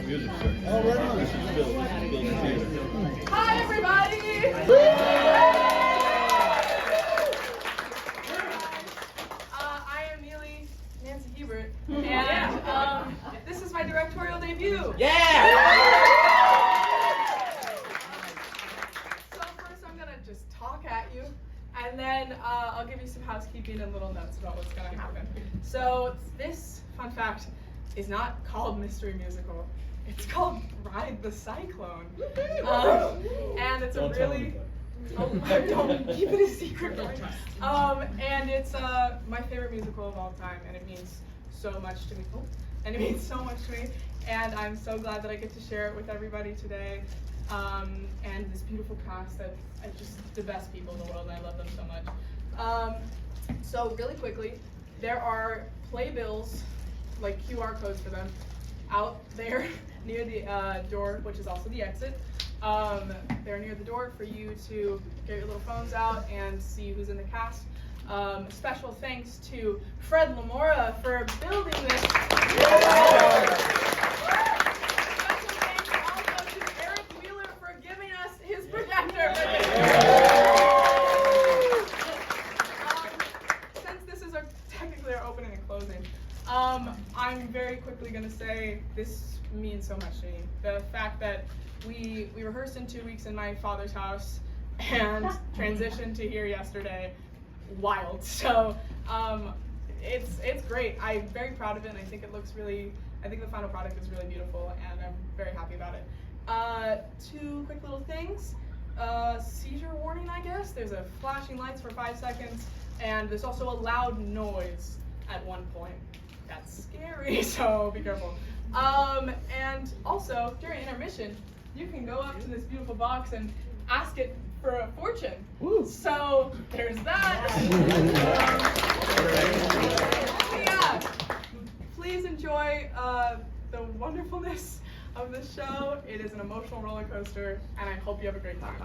music, sir. Oh, right on. This is Bill's theater. Hi, everybody! I am Neely Nancy Hebert, and this is my directorial debut. Yeah! So first I'm going to just talk at you, and then I'll give you some housekeeping and little notes about what's going to happen. So this, fun fact, is not called Mystery Musical. It's called Ride the Cyclone. And it's a really... don't keep it a secret. And it's my favorite musical of all time, and it means so much to me. And I'm so glad that I get to share it with everybody today. And this beautiful cast that are just the best people in the world, and I love them so much. So really quickly, there are playbills, like QR codes for them, out there near the door, which is also the exit. They're near the door for you to get your little phones out and see who's in the cast. Special thanks to Fred Lamora for building this. Special thanks also to Eric Wheeler for giving us his projector. Since this is technically our opening and closing, I'm very quickly going to say this means so much to me. The fact that we rehearsed in 2 weeks in my father's house and transitioned to here yesterday, wild. So it's great. I'm very proud of it, and I think it looks really, I think the final product is really beautiful, and I'm very happy about it. 2 quick little things. Seizure warning, I guess. There's a flashing lights for 5 seconds, and there's also a loud noise at one point. That's scary, so be careful. And also, during intermission, you can go up to this beautiful box and ask it for a fortune. Woo. So there's that. Yeah. Please enjoy the wonderfulness of the show. It is an emotional roller coaster, and I hope you have a great time.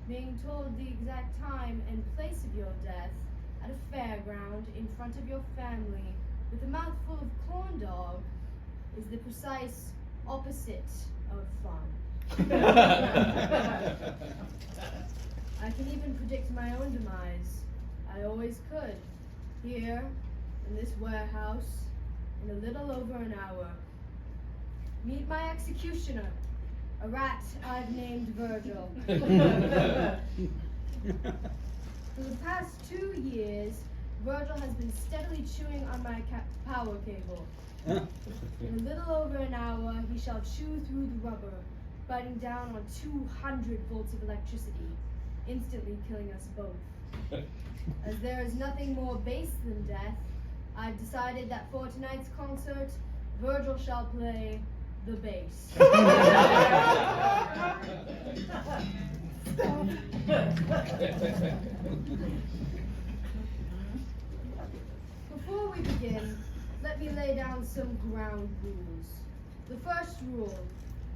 Being told the exact time and place of your death at a fairground in front of your family with a mouthful of corn dog is the precise opposite of fun. I can even predict my own demise. I always could. Here, in this warehouse, in a little over an hour. Meet my executioner. A rat I've named Virgil. For the past 2 years, Virgil has been steadily chewing on my power cable. In a little over an hour, he shall chew through the rubber, biting down on 200 volts of electricity, instantly killing us both. As there is nothing more base than death, I've decided that for tonight's concert, Virgil shall play the bass. Before we begin, let me lay down some ground rules. The first rule,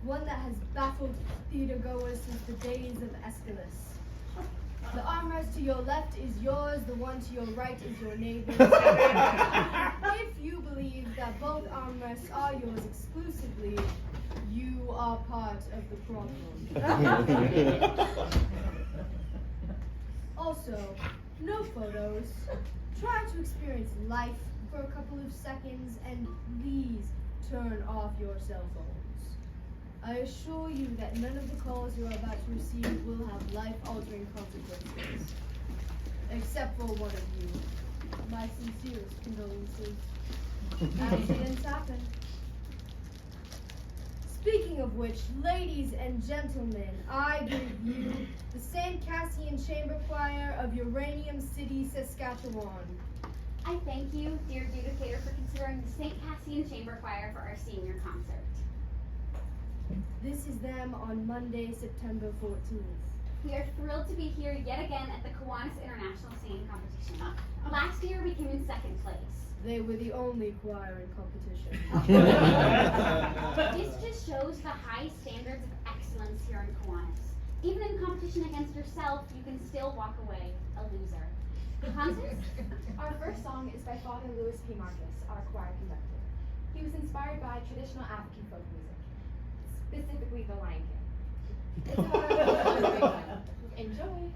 one that has baffled theater goers since the days of Aeschylus. The armrest to your left is yours, the one to your right is your neighbor's. If you believe that both armrests are yours exclusively, you are part of the problem. Also, no photos. Try to experience life for a couple of seconds and please turn off your cell phones. I assure you that none of the calls you're about to receive will have life-altering consequences. Except for one of you. My sincerest condolences. Accidents happen. Speaking of which, ladies and gentlemen, I give you the St. Cassian Chamber Choir of Uranium City, Saskatchewan. I thank you, dear Judicator, for considering the St. Cassian Chamber Choir for our senior concert. This is them on Monday, September 14th. We are thrilled to be here yet again at the Kiwanis International Singing Competition. Last year we came in second place. They were the only choir in competition. This just shows the high standards of excellence here in Kiwanis. Even in competition against yourself, you can still walk away a loser. Constance? Our first song is by Father Louis P. Marcus, our choir conductor. He was inspired by traditional African folk music, specifically the Lion King. It's about a great one. Enjoy!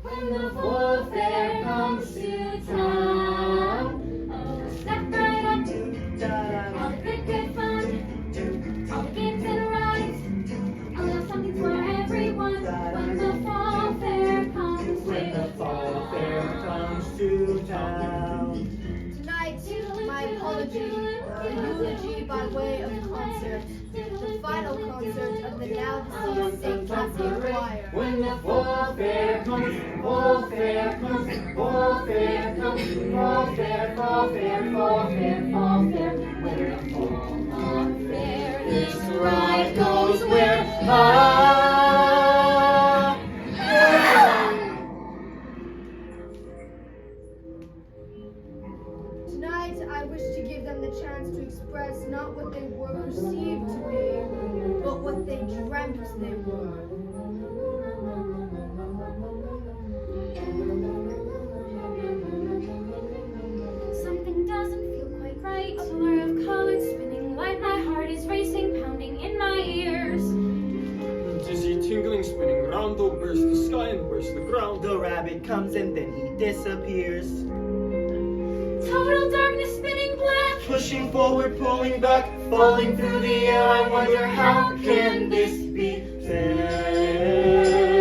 When the full fair comes to town, oh, step right up, all the good fun, all the games and rides, a little something for everyone. When the fall fair comes to town. Tonight, my apology, the eulogy by way of concert, the final concert of the now deceased St. Cassian Choir. When the full fair comes, full fair comes, full fair comes, full fair, full fair, full fair, full fair. When the full fair, this ride goes where Tonight, I wish to give them the chance to express not what they were perceived to be, but what they dreamt they were. Something doesn't feel quite right. A blur of colors spinning light. My heart is racing, pounding in my ears. Dizzy, tingling, spinning round, oh, burst the sky and burst the ground. the rabbit comes and then he disappears. Total darkness, spinning black. Pushing forward, pulling back, falling through the air. I wonder how can this be fair?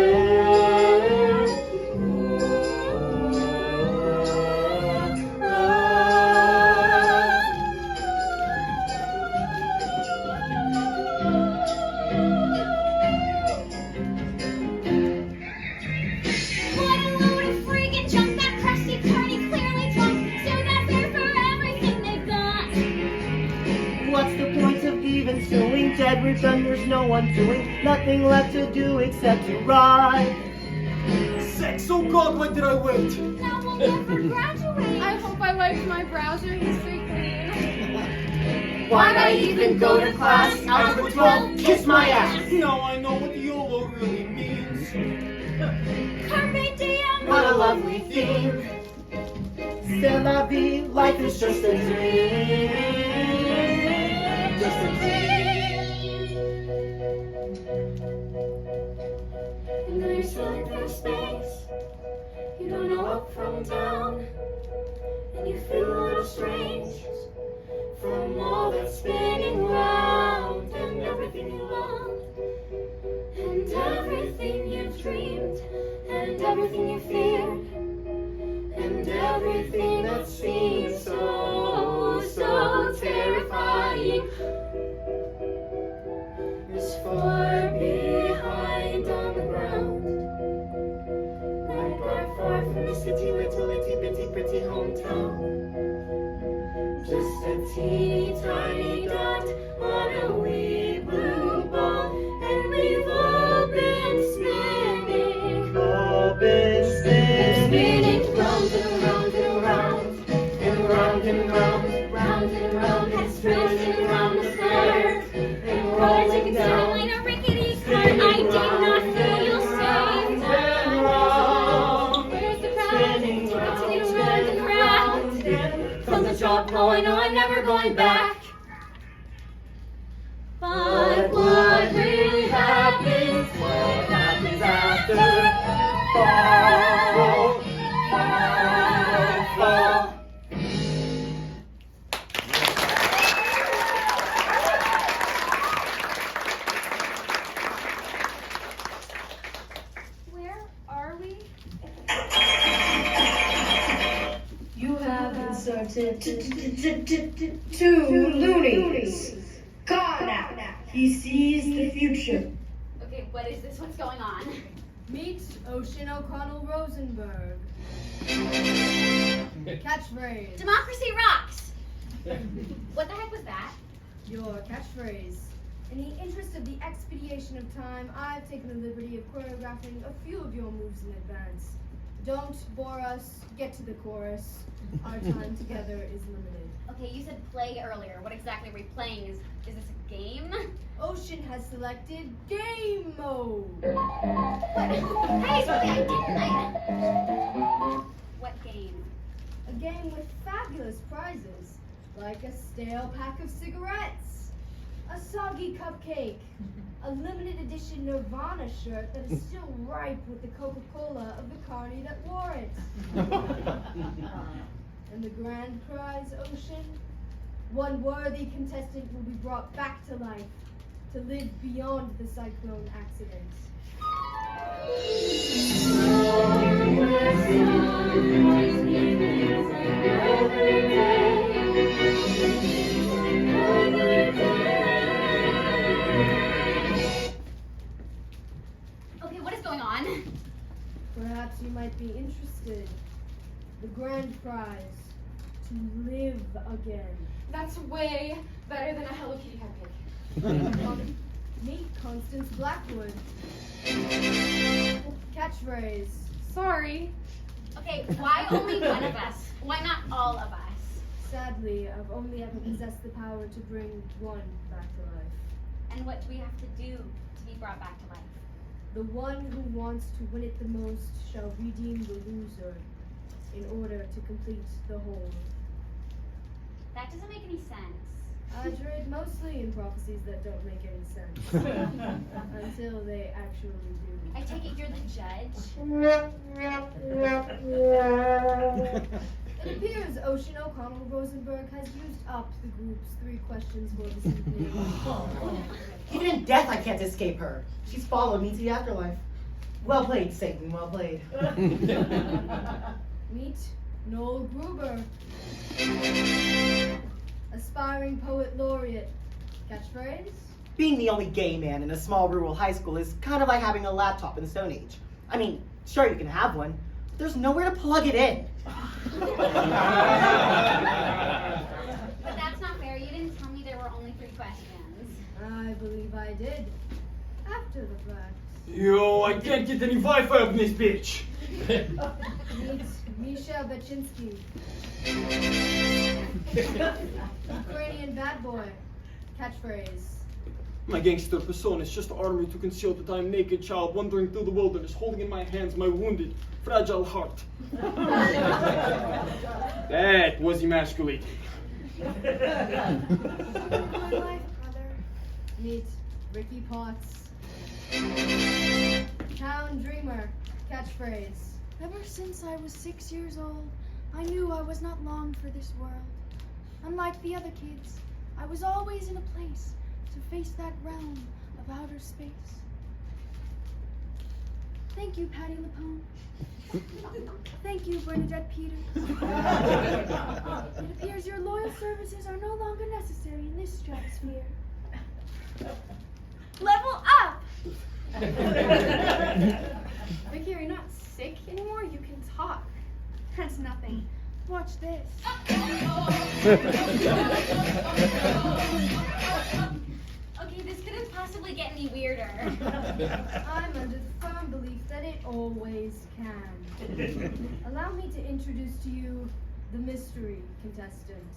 What a load of freaking junk. That crusty carny clearly drunk. Soon not fair for everything they've got. What's the point of even suing? Dead, we're done, there's no undoing. Nothing left to do except to ride. Sex, oh God, why did I wait? Now we'll never graduate. I hope I wiped my browser history clean. Why'd I even go to class? Algebra 12, kiss my ass. Now I know what YOLO really means. Carpe diem. What a lovely theme. C'est la vie, life is just a dream. Just a And now you're sailing through space. You don't know up from down. And you feel a little strange from all that spinning round. And everything you loved. And everything you've dreamed. And everything you feared. And everything that seems so, so terrifying is far behind on the ground. Like far, far from the city, little itty bitty pretty hometown. Just a teeny tiny dot on a wee blue ball, and we've all been spinning, all been spinning round and round and round, and round and round, round and round, head spinning round the square, and rolling down like a rickety cart. I did not feel you say. Oh, I know I'm never going back. But what really happens? What happens after fall? Fall. Where are we? You have inserted two loonies. Karnak. He sees the future. Okay, what is this? What's going on? Meet Ocean O'Connell Rosenberg. Catchphrase. Democracy rocks! What the heck was that? Your catchphrase. In the interest of the expedition of time, I've taken the liberty of choreographing a few of your moves in advance. Don't bore us. Get to the chorus. Our time together is limited. Okay, you said play earlier. What exactly are we playing? Is this a game? Ocean has selected game mode. Hey, sorry, I didn't. What game? A game with fabulous prizes, like a stale pack of cigarettes, a soggy cupcake, a limited edition Nirvana shirt that is still ripe with the Coca-Cola of the carny that wore it. And the grand prize, Ocean? One worthy contestant will be brought back to life to live beyond the cyclone accident. Okay, what is going on? Perhaps you might be interested. The grand prize, to live again. That's way better than a Hello Kitty cupcake. Meet Constance Blackwood. Catchphrase. Sorry. Okay, why only one of us? Why not all of us? Sadly, I've only ever possessed the power to bring one back to life. And what do we have to do to be brought back to life? The one who wants to win it the most shall redeem the loser in order to complete the whole. That doesn't make any sense. I trade mostly in prophecies that don't make any sense. Until they actually do. I take it you're the judge? It appears Ocean O'Connell Rosenberg has used up the group's 3 questions for this evening. Even in death, I can't escape her. She's followed me to the afterlife. Well played, Satan. Well played. Meet Noel Gruber, aspiring poet laureate. Catchphrase? Being the only gay man in a small rural high school is kind of like having a laptop in the Stone Age. I mean, sure you can have one, but there's nowhere to plug it in. But that's not fair. You didn't tell me there were only 3 questions. I believe I did. After the fact. Yo, I can't get any Wi-Fi up in this bitch. Meet Mischa Baczynski, Ukrainian bad boy. Catchphrase. My gangster persona is just armor to conceal that I am naked child wandering through the wilderness, holding in my hands my wounded, fragile heart. That was emasculating. My life, brother. Meet Ricky Potts, Town Dreamer. Catchphrase. Ever since I was 6 years old, I knew I was not long for this world. Unlike the other kids, I was always in a place to face that realm of outer space. Thank you, Patty LaPone. Thank you, Bernadette Peters. It appears your loyal services are no longer necessary in this stratosphere. Level up! Vicky, are you not sick anymore? You can talk. That's nothing. Watch this. Okay, this couldn't possibly get any weirder. I'm under the firm belief that it always can. Allow me to introduce to you the mystery contestant.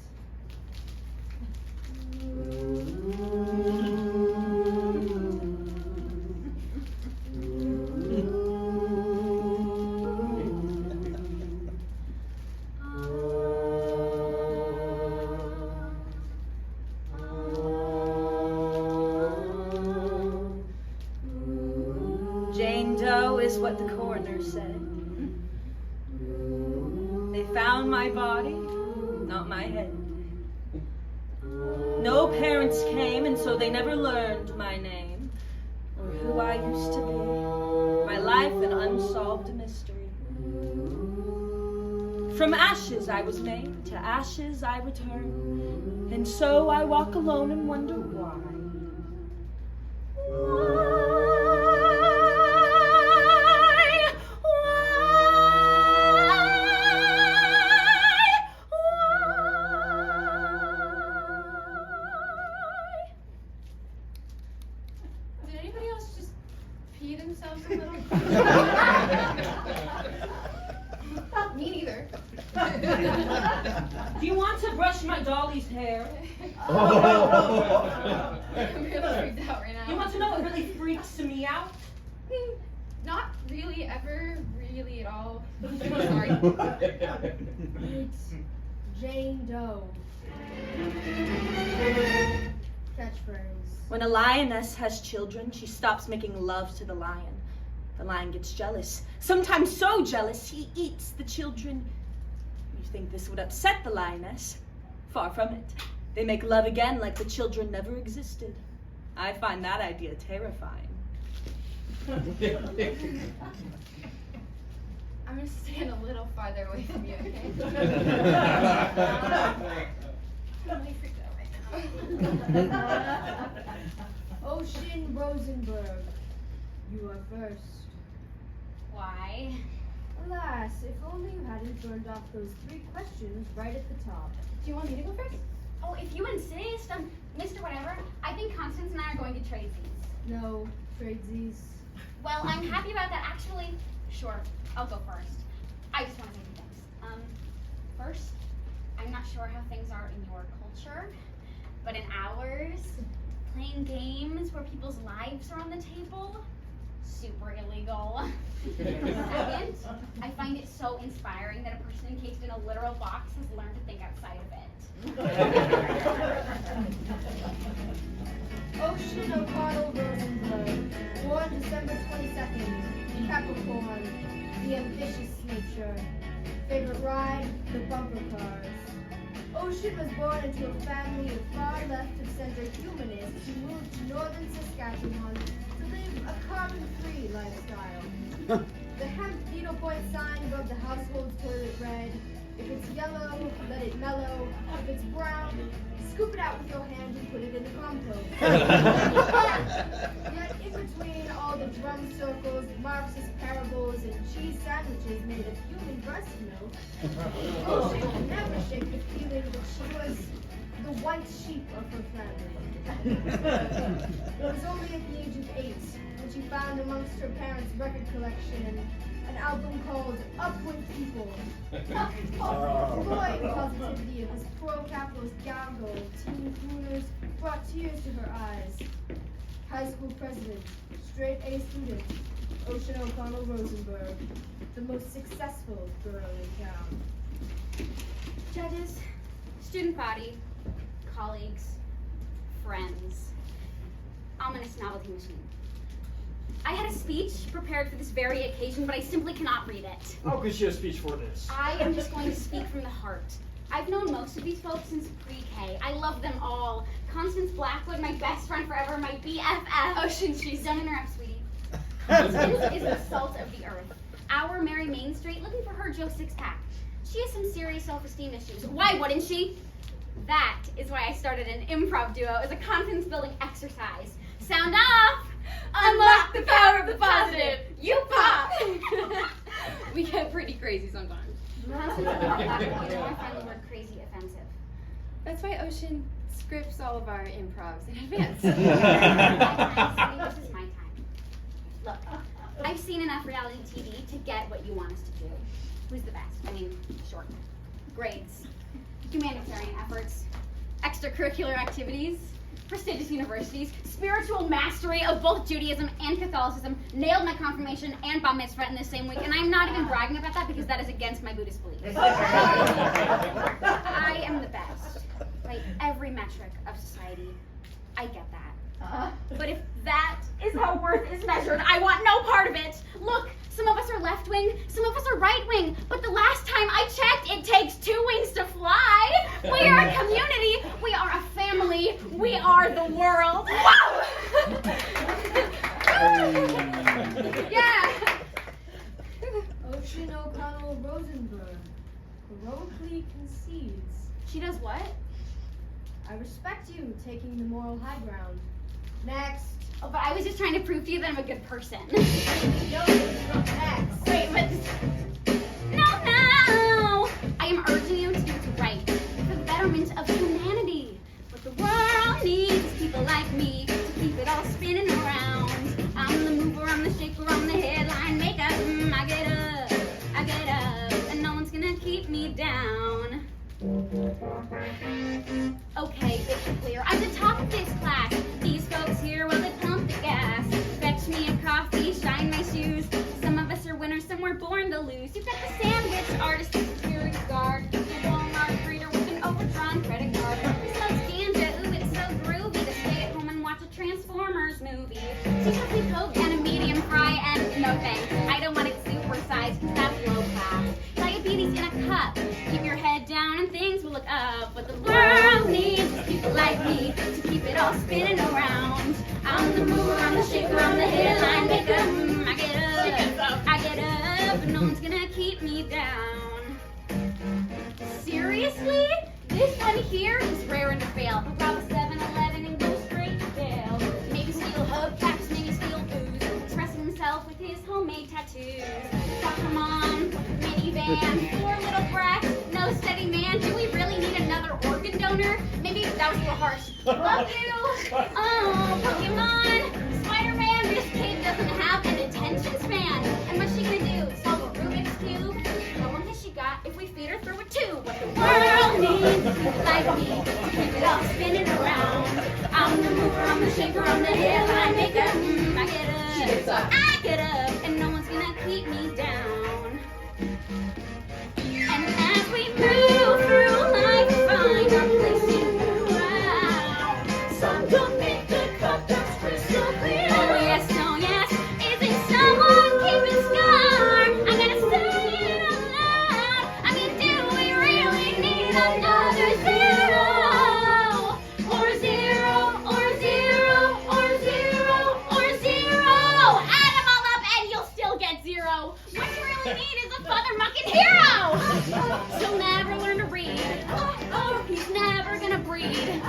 owners say. They found my body, not my head. No parents came, and so they never learned my name, or who I used to be. My life an unsolved mystery. From ashes I was made, to ashes I return, and so I walk alone and wonder why. Did anybody else just pee themselves a little? Me neither. Do you want to brush my dolly's hair? I'm really freaked out right now. You want to know what really freaks me out? Not really, ever, really at all. I'm sorry. It's Jane Doe. Catchphrase. When a lioness has children, she stops making love to the lion. The lion gets jealous, sometimes so jealous he eats the children. You think this would upset the lioness? Far from it. They make love again like the children never existed. I find that idea terrifying. I'm gonna stand a little farther away from you, okay? I'm really freaked out right now. Ocean Rosenberg. You are first. Why? Alas, if only you hadn't burned off those 3 questions right at the top. Do you want me to go first? Oh, if you insist, Mr. Whatever, I think Constance and I are going to trade these. No, tradesies. Well, I'm happy about that. Actually, sure, I'll go first. I just want to say 2 things. First, I'm not sure how things are in your culture, but in ours, playing games where people's lives are on the table, super illegal. Second, I find it so inspiring that a person encased in a literal box has learned to think outside of it. Ocean O'Connell Rosenberg, born December 22nd, Capricorn, the ambitious nature. Favorite ride, the bumper cars. Ocean was born into a family of far left of center humanists who moved to northern Saskatchewan to live a carbon-free lifestyle. The hemp needlepoint sign above the household's toilet read, if it's yellow, let it mellow. If it's brown, scoop it out with your hand and put it in the compost. Yet in between all the drum circles, Marxist parables, and cheese sandwiches made of human breast milk, Ocean could never shake the feeling that she was the white sheep of her family. It was only at the age of 8 when she found amongst her parents' record collection an album called Up With People. Boy, positivity of this pro-capitalist gaggle of teen crooners brought tears to her eyes. High school president, straight A student, Ocean O'Connell Rosenberg, the most successful girl in town. Judges, student body, colleagues, friends, ominous novelty machine. I had a speech prepared for this very occasion, but I simply cannot read it. How could she have speech for this? I am just going to speak from the heart. I've known most of these folks since pre-K. I love them all. Constance Blackwood, my best friend forever, my BFF. Ocean, she's Don't interrupt, sweetie. Constance is the salt of the earth. Our Mary Main Street looking for her Joe Six-Pack. She has some serious self-esteem issues. Why wouldn't she? That is why I started an improv duo as a confidence-building exercise. Sound off! Unlock the power of the positive! You pop! We get pretty crazy sometimes. Constance and Blackwood I find the word crazy offensive. That's why Ocean scripts all of our improvs in advance. This is my time. Look, I've seen enough reality TV to get what you want us to do. Who's the best? I mean, short. Grades, humanitarian efforts, extracurricular activities, prestigious universities, spiritual mastery of both Judaism and Catholicism, nailed my confirmation and bar mitzvah in the same week, and I'm not even bragging about that because that is against my Buddhist beliefs. I am the best by every metric of society. I get that. But if that is how worth is measured, I want no part of it. Look, some of us are left wing, some of us are right wing, but the last time I checked, it takes 2 wings to fly. We are a community, we are a family, we are the world. Wow! Yeah. Ocean O'Connell Rosenberg heroically concedes. She does what? I respect you taking the moral high ground. Next. Oh, but I was just trying to prove to you that I'm a good person. No, it's not next. Wait, but... No! I am urging you to do what's right for the betterment of humanity. What the world needs is people like me to keep it all spinning around. I'm the mover, I'm the shaker, I'm the headline maker. I get up, and no one's gonna keep me down. Okay, it's clear. I'm the top of this class. These folks here, well, they pump the gas. Fetch me a coffee, shine my shoes. Some of us are winners, some were born to lose. You've got the sandwich artist, the security guard, the Walmart greeter with an overdrawn credit card. Who smokes ganja? Ooh, it's so groovy to stay at home and watch a Transformers movie. She took me Coke and a medium fry, and no thanks. I don't want it supersized, because that's low class. Diabetes in a cup. Keep your head down and things will look up. What the world needs is people like me to keep it all spinning around. I'm the mover, I'm the shaker, I'm the headline maker. I get up, and no one's gonna keep me down. Seriously? This one here is raring to fail. He'll rob a 7-Eleven and go straight to jail. Maybe steal hubcaps, maybe steal booze. Expressing himself with his homemade tattoos. Soccer mom, minivan, 4 little brats, no steady man. Do we really need another organ donor? Maybe that was a little harsh. Love you. Oh, Pokemon, Spider-Man. This kid doesn't have an attention span. And what's she gonna do? Solve a Rubik's Cube? How long has she got if we feed her through a tube? What the world needs is people like me to keep it all spinning around. I'm the mover, I'm the shaker, I'm the headline maker. I get up, and no one's gonna keep me down. And as we move through life, find our place in the crowd. Some don't make the cut that's crystal clear. Oh yes, isn't someone keeping score? I gotta say it out loud. I mean, do we really need another zero? Or zero, or zero, or zero, or zero? Add them all up and you'll still get 0. What you really need is a mother-mucking hero! She'll never learn to read. He's never gonna breed.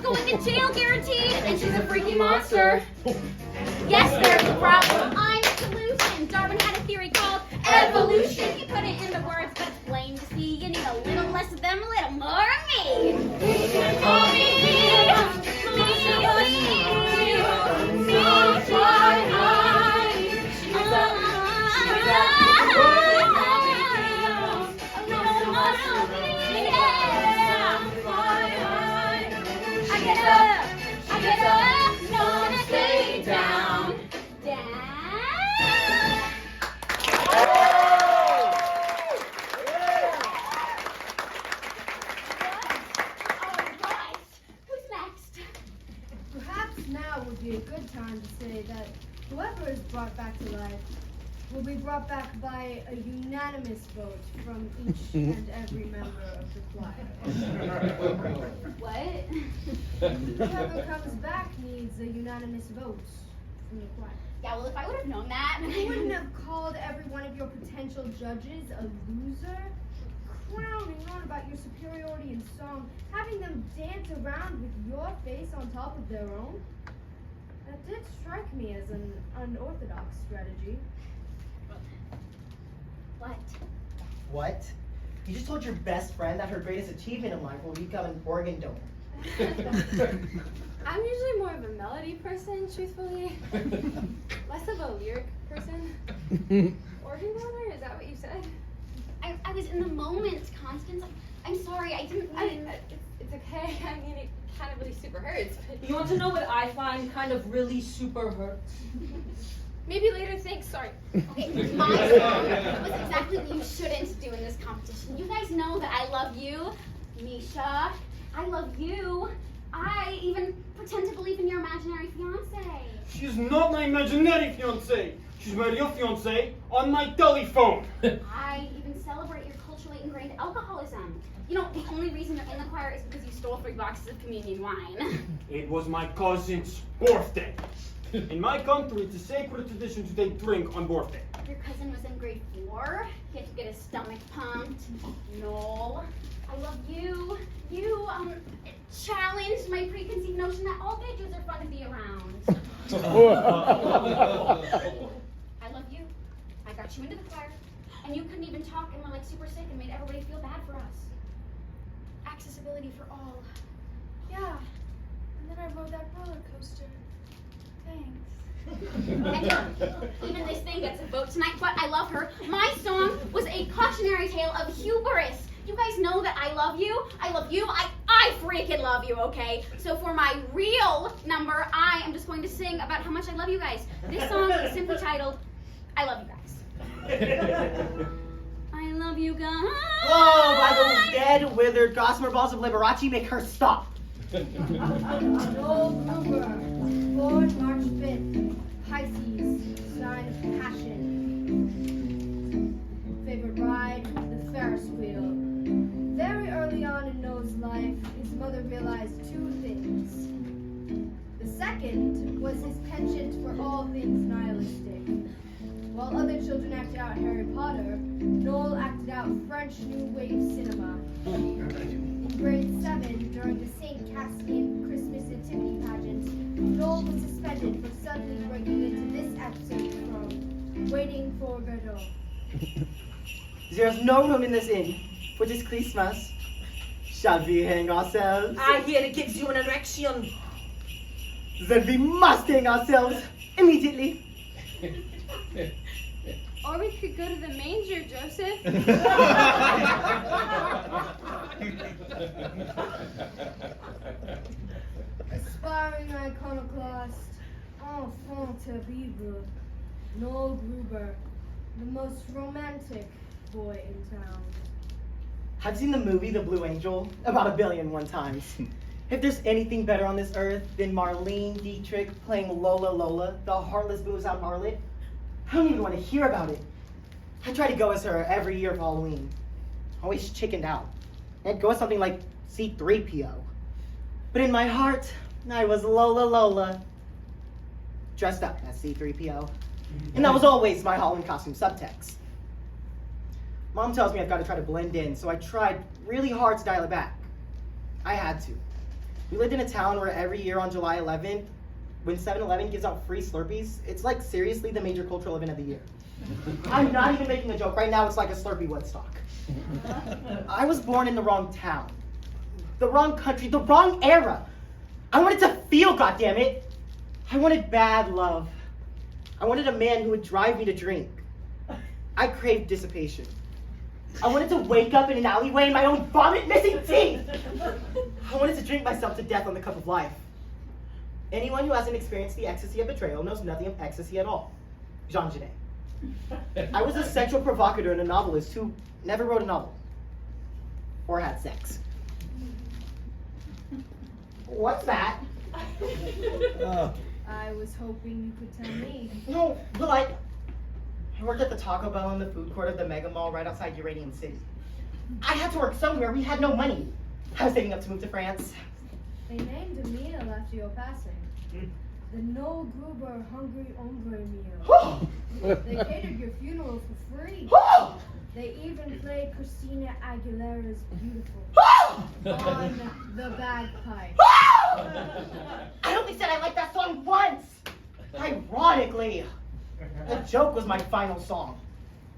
Going to jail guaranteed, and she's a freaky monster. Yes, there's a problem. I'm the solution. Darwin had a theory called evolution. He put it into words, but it's plain to see. You need a little less of them, a little more of me. I get up, no one stay down. Alright, who's next? Perhaps now would be a good time to say that whoever is brought back to life will be brought back by a unanimous vote from each and every member of the choir. What? Whoever comes back needs a unanimous vote from the choir. Yeah, well, if I would have known that, You wouldn't have called every one of your potential judges a loser, crowning on about your superiority in song, having them dance around with your face on top of their own. That did strike me as an unorthodox strategy. What? What? You just told your best friend that her greatest achievement in life will become an organ donor. I'm usually more of a melody person, truthfully. Less of a lyric person. Organ donor? Is that what you said? I was in the moment, Constance. I'm sorry, I didn't mean... It's okay. I mean, it kind of really super hurts. But You want to know what I find kind of really super hurts? maybe later, thanks. Sorry. Okay, my song was exactly what you shouldn't do in this competition. You guys know that I love you, Mischa. I love you, I even pretend to believe in your imaginary fiance. She's not my imaginary fiancé. She's my real fiancé on my telephone. I even celebrate your culturally ingrained alcoholism. You know, the only reason you're in the choir is because you stole 3 boxes of communion wine. It was my cousin's birthday. In my country, it's a sacred tradition to take drink on birthday. Your cousin was in grade 4. He had to get his stomach pumped. Noel, I love you. You challenged my preconceived notion that all gay Jews are fun to be around. I love you. I got you into the choir, and you couldn't even talk and were like super sick and made everybody feel bad for us. Accessibility for all. Yeah. And then I rode that roller coaster. Thanks. And even this thing gets a vote tonight, but I love her. My song was a cautionary tale of hubris. You guys know that I love you. I love you. I freaking love you, okay? So for my real number, I am just going to sing about how much I love you guys. This song is simply titled, I Love You Guys. I love you guys. Whoa, by those dead, withered gossamer balls of Liberace, make her stop. Noel Gruber, born March 5th, Pisces, sign of passion. Favorite ride, the Ferris wheel. Very early on in Noel's life, his mother realized 2 things. The second was his penchant for all things nihilistic. While other children acted out Harry Potter, Noel acted out French New Wave cinema. In grade 7, during the St. Cassian Christmas Nativity pageant, Noel was suspended for suddenly breaking into this episode from Waiting for Godot. There's no room in this inn for this Christmas. Shall we hang ourselves? I hear it gives you an erection. Then we must hang ourselves immediately. Or we could go to the manger, Joseph. Aspiring iconoclast, enfant terrible, Noel Gruber, the most romantic boy in town. I've seen the movie The Blue Angel about 1 billion times. If there's anything better on this earth than Marlene Dietrich playing Lola Lola, the heartless booze out harlot, I don't even want to hear about it. I try to go as her every year for Halloween. Always chickened out. I'd go as something like C-3PO. But in my heart, I was Lola Lola, dressed up as C-3PO. And that was always my Halloween costume subtext. Mom tells me I've got to try to blend in, so I tried really hard to dial it back. I had to. We lived in a town where every year on July 11th, when 7-Eleven gives out free Slurpees, it's like seriously the major cultural event of the year. I'm not even making a joke. Right now it's like a Slurpee Woodstock. I was born in the wrong town, the wrong country, the wrong era. I wanted to feel, goddammit. I wanted bad love. I wanted a man who would drive me to drink. I craved dissipation. I wanted to wake up in an alleyway in my own vomit, missing teeth. I wanted to drink myself to death on the cup of life. Anyone who hasn't experienced the ecstasy of betrayal knows nothing of ecstasy at all. Jean Genet. I was a sexual provocateur and a novelist who never wrote a novel. Or had sex. What's that? I was hoping you could tell me. No, but I worked at the Taco Bell in the food court of the Mega Mall right outside Uranium City. I had to work somewhere. We had no money. I was saving up to move to France. They named a meal after your passing. The Noel Gruber Hungry Ombre meal. They catered your funeral for free. They even played Christina Aguilera's Beautiful on the bagpipe. I only said I liked that song once. Ironically, the joke was my final song.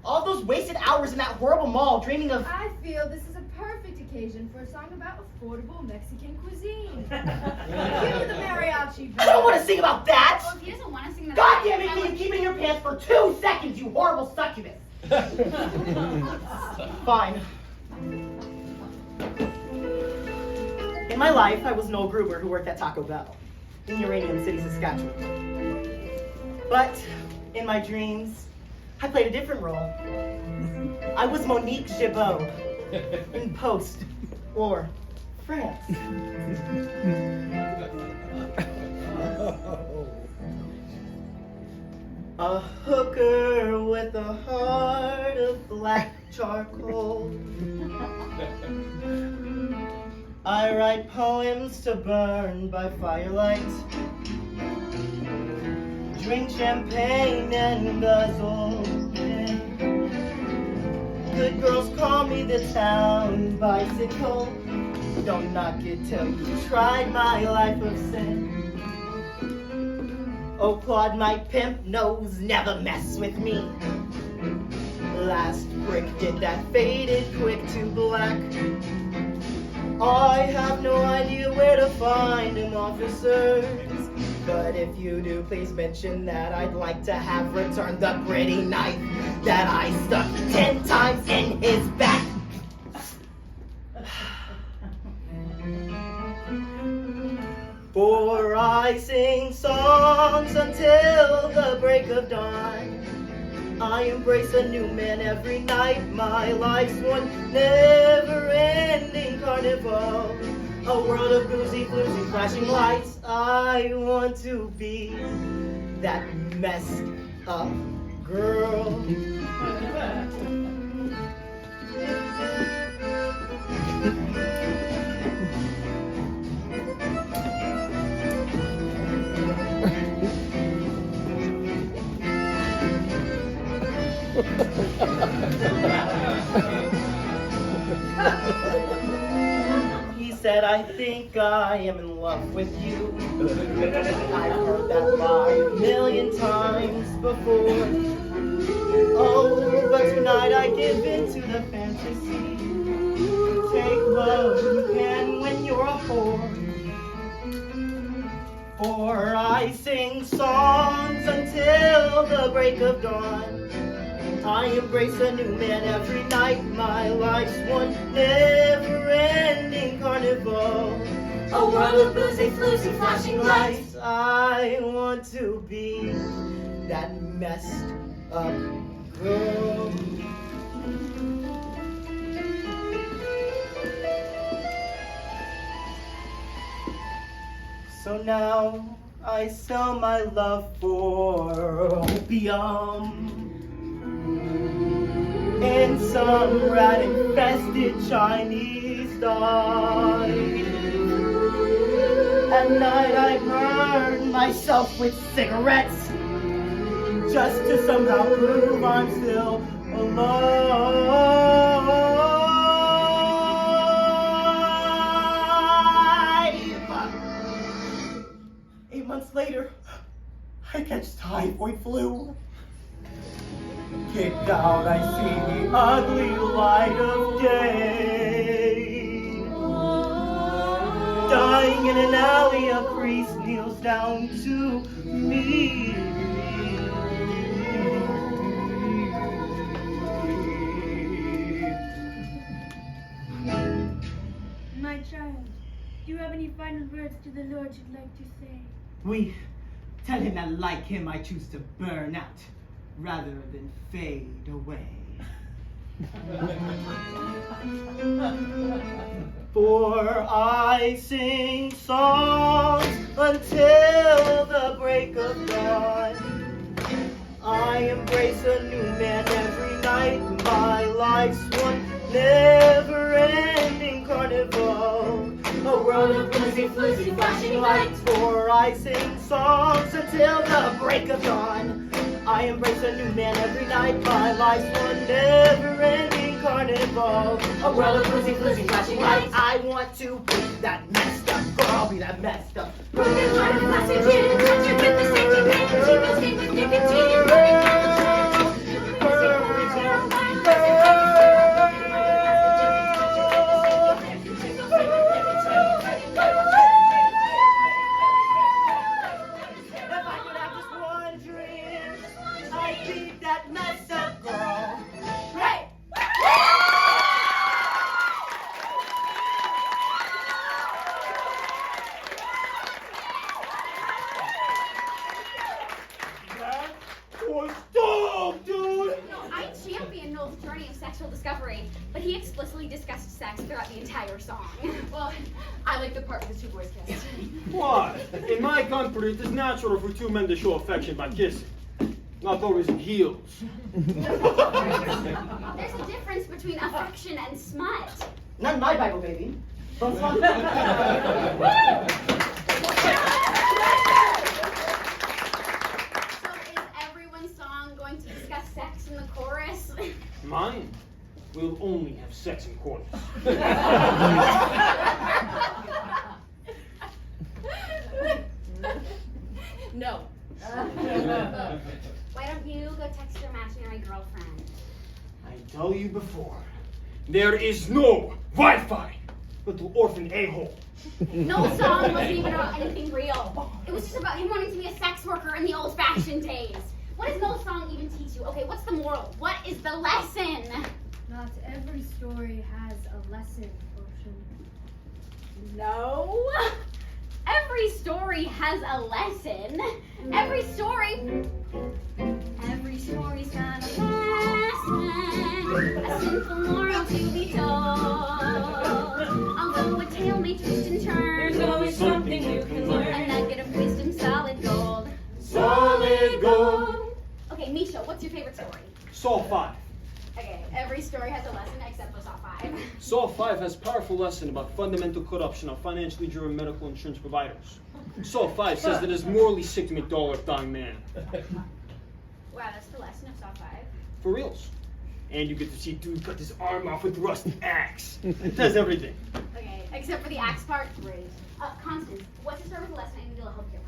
All those wasted hours in that horrible mall dreaming of... I feel this is a perfect occasion for a song about affordable Mexican cuisine. Cue the mariachi. I don't want to sing about that! Well, if he doesn't want to sing the God damn it, can you keep it in your pants for 2 seconds, you horrible succubus! Fine. In my life, I was Noel Gruber who worked at Taco Bell in Uranium City, Saskatchewan. But in my dreams, I played a different role. I was Monique Gibeau in post-war France. A hooker with a heart of black charcoal. I write poems to burn by firelight. Drink champagne and guzzle. Good girls call me the town bicycle. Don't knock it till you tried my life of sin. Oh, Claude, my pimp knows never mess with me. Last brick did that faded quick to black. I have no idea where to find him, officers. But if you do, please mention that I'd like to have returned the gritty knife that I stuck 10 times in his back. For I sing songs until the break of dawn. I embrace a new man every night. My life's one never-ending carnival. A world of boozy, floozy, flashing lights. I want to be that messed up girl. He said, I think I am in love with you. I've heard that lie a million times before. Oh, but tonight I give in to the fantasy. Take love you can when you're a whore. For I sing songs until the break of dawn. I embrace a new man every night. My life's one never-ending carnival. A world of boozy, floozy, flashing lights. I want to be that messed up girl. So now I sell my love for opium in some rat-infested Chinese dye. At night I burn myself with cigarettes just to somehow prove I'm still alive. 8 months later, I catch typhoid flu. Kicked out, I see the ugly light of day. Dying in an alley, a priest kneels down to me. My child, do you have any final words to the Lord you'd like to say? We tell him that, like him, I choose to burn out rather than fade away. For I sing songs until the break of dawn. I embrace a new man every night. My life's one never-ending carnival. A world of boozy, floozy, flashing lights. For I sing songs until the break of dawn. I embrace a new man every night. My life's one never-ending carnival. A world of boozy, floozy, flashing lights. I want to be that messed up girl. I'll be that messed up girl. Broken heart of plastic gin, touch with the safety pin. She feels deep with nicotine. discovery, but he explicitly discussed sex throughout the entire song. Well, I like the part where the two boys kissed. Why? In my country, it is natural for two men to show affection by kissing. Not always in heels. There's a difference between affection and smut. Not in my Bible, baby. Bonsoir. So is everyone's song going to discuss sex in the chorus? Mine will only have sex in chorus. No. Why don't you go text your imaginary girlfriend? I tell you before, there is no Wi-Fi, little orphan a-hole. Noel's song wasn't even about anything real. It was just about him wanting to be a sex worker in the old-fashioned days. What does Noel's song even teach you? Okay, what's the moral? What is the lesson? Not every story has a lesson, Ocean. No. Every story has a lesson. Every story's got a lesson. A simple moral to be told. Although a tale may twist and turn, There's always something you can learn. a nugget of wisdom, solid gold. Solid gold. Okay, Mischa, what's your favorite story? Saw 5. Okay, every story has a lesson except for Saw 5. Saw 5 has powerful lesson about fundamental corruption of financially driven medical insurance providers. Saw 5 says that it's morally sick to make dollar of dying man. Wow, that's the lesson of Saw 5. For reals. And you get to see dude cut his arm off with a rusty axe. It does everything. Okay, except for the axe part. Great. Constance, what's the story with the lesson I need a little help here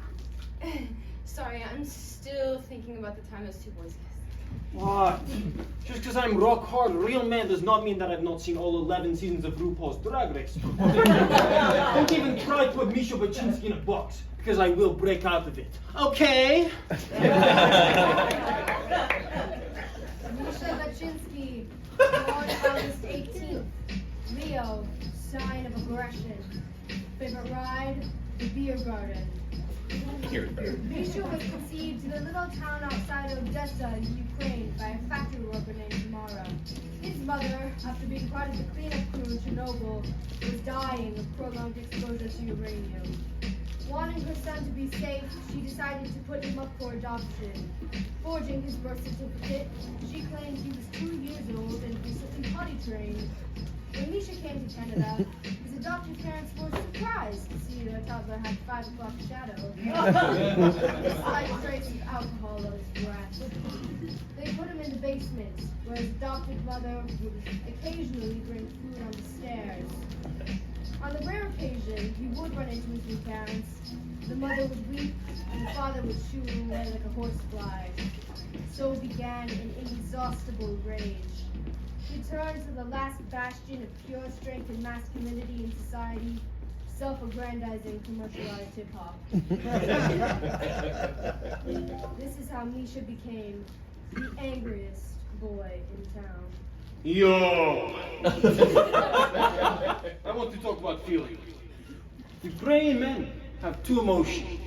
on? Sorry, I'm still thinking about the time those two boys kissed. What? Just because I'm rock hard, real man does not mean that I've not seen all 11 seasons of RuPaul's Drag Race. Don't even try to put Mischa Baczynski in a box, because I will break out of it. Okay? Mischa Baczynski, born August 18th. Leo, sign of aggression. Favorite ride, the beer garden. Mischa was conceived in a little town outside Odessa in Ukraine by a factory worker named Tamara. His mother, after being part of the cleanup crew in Chernobyl, was dying of prolonged exposure to uranium. Wanting her son to be safe, she decided to put him up for adoption. Forging his birth certificate, she claimed he was 2 years old and recently potty trained. When Mischa came to Canada, his adoptive parents were surprised to see their toddler had 5 o'clock shadow. Slight trace of alcohol on his breath. They put him in the basement, where his adopted mother would occasionally bring food on the stairs. On the rare occasion he would run into his new parents, the mother would weep and the father would shoo him away like a horsefly. So began an inexhaustible rage. He turned to the last bastion of pure strength and masculinity in society, self-aggrandizing commercialized hip-hop. This is how Mischa became the angriest boy in town. Yo! I want to talk about feeling. Ukrainian men have 2 emotions,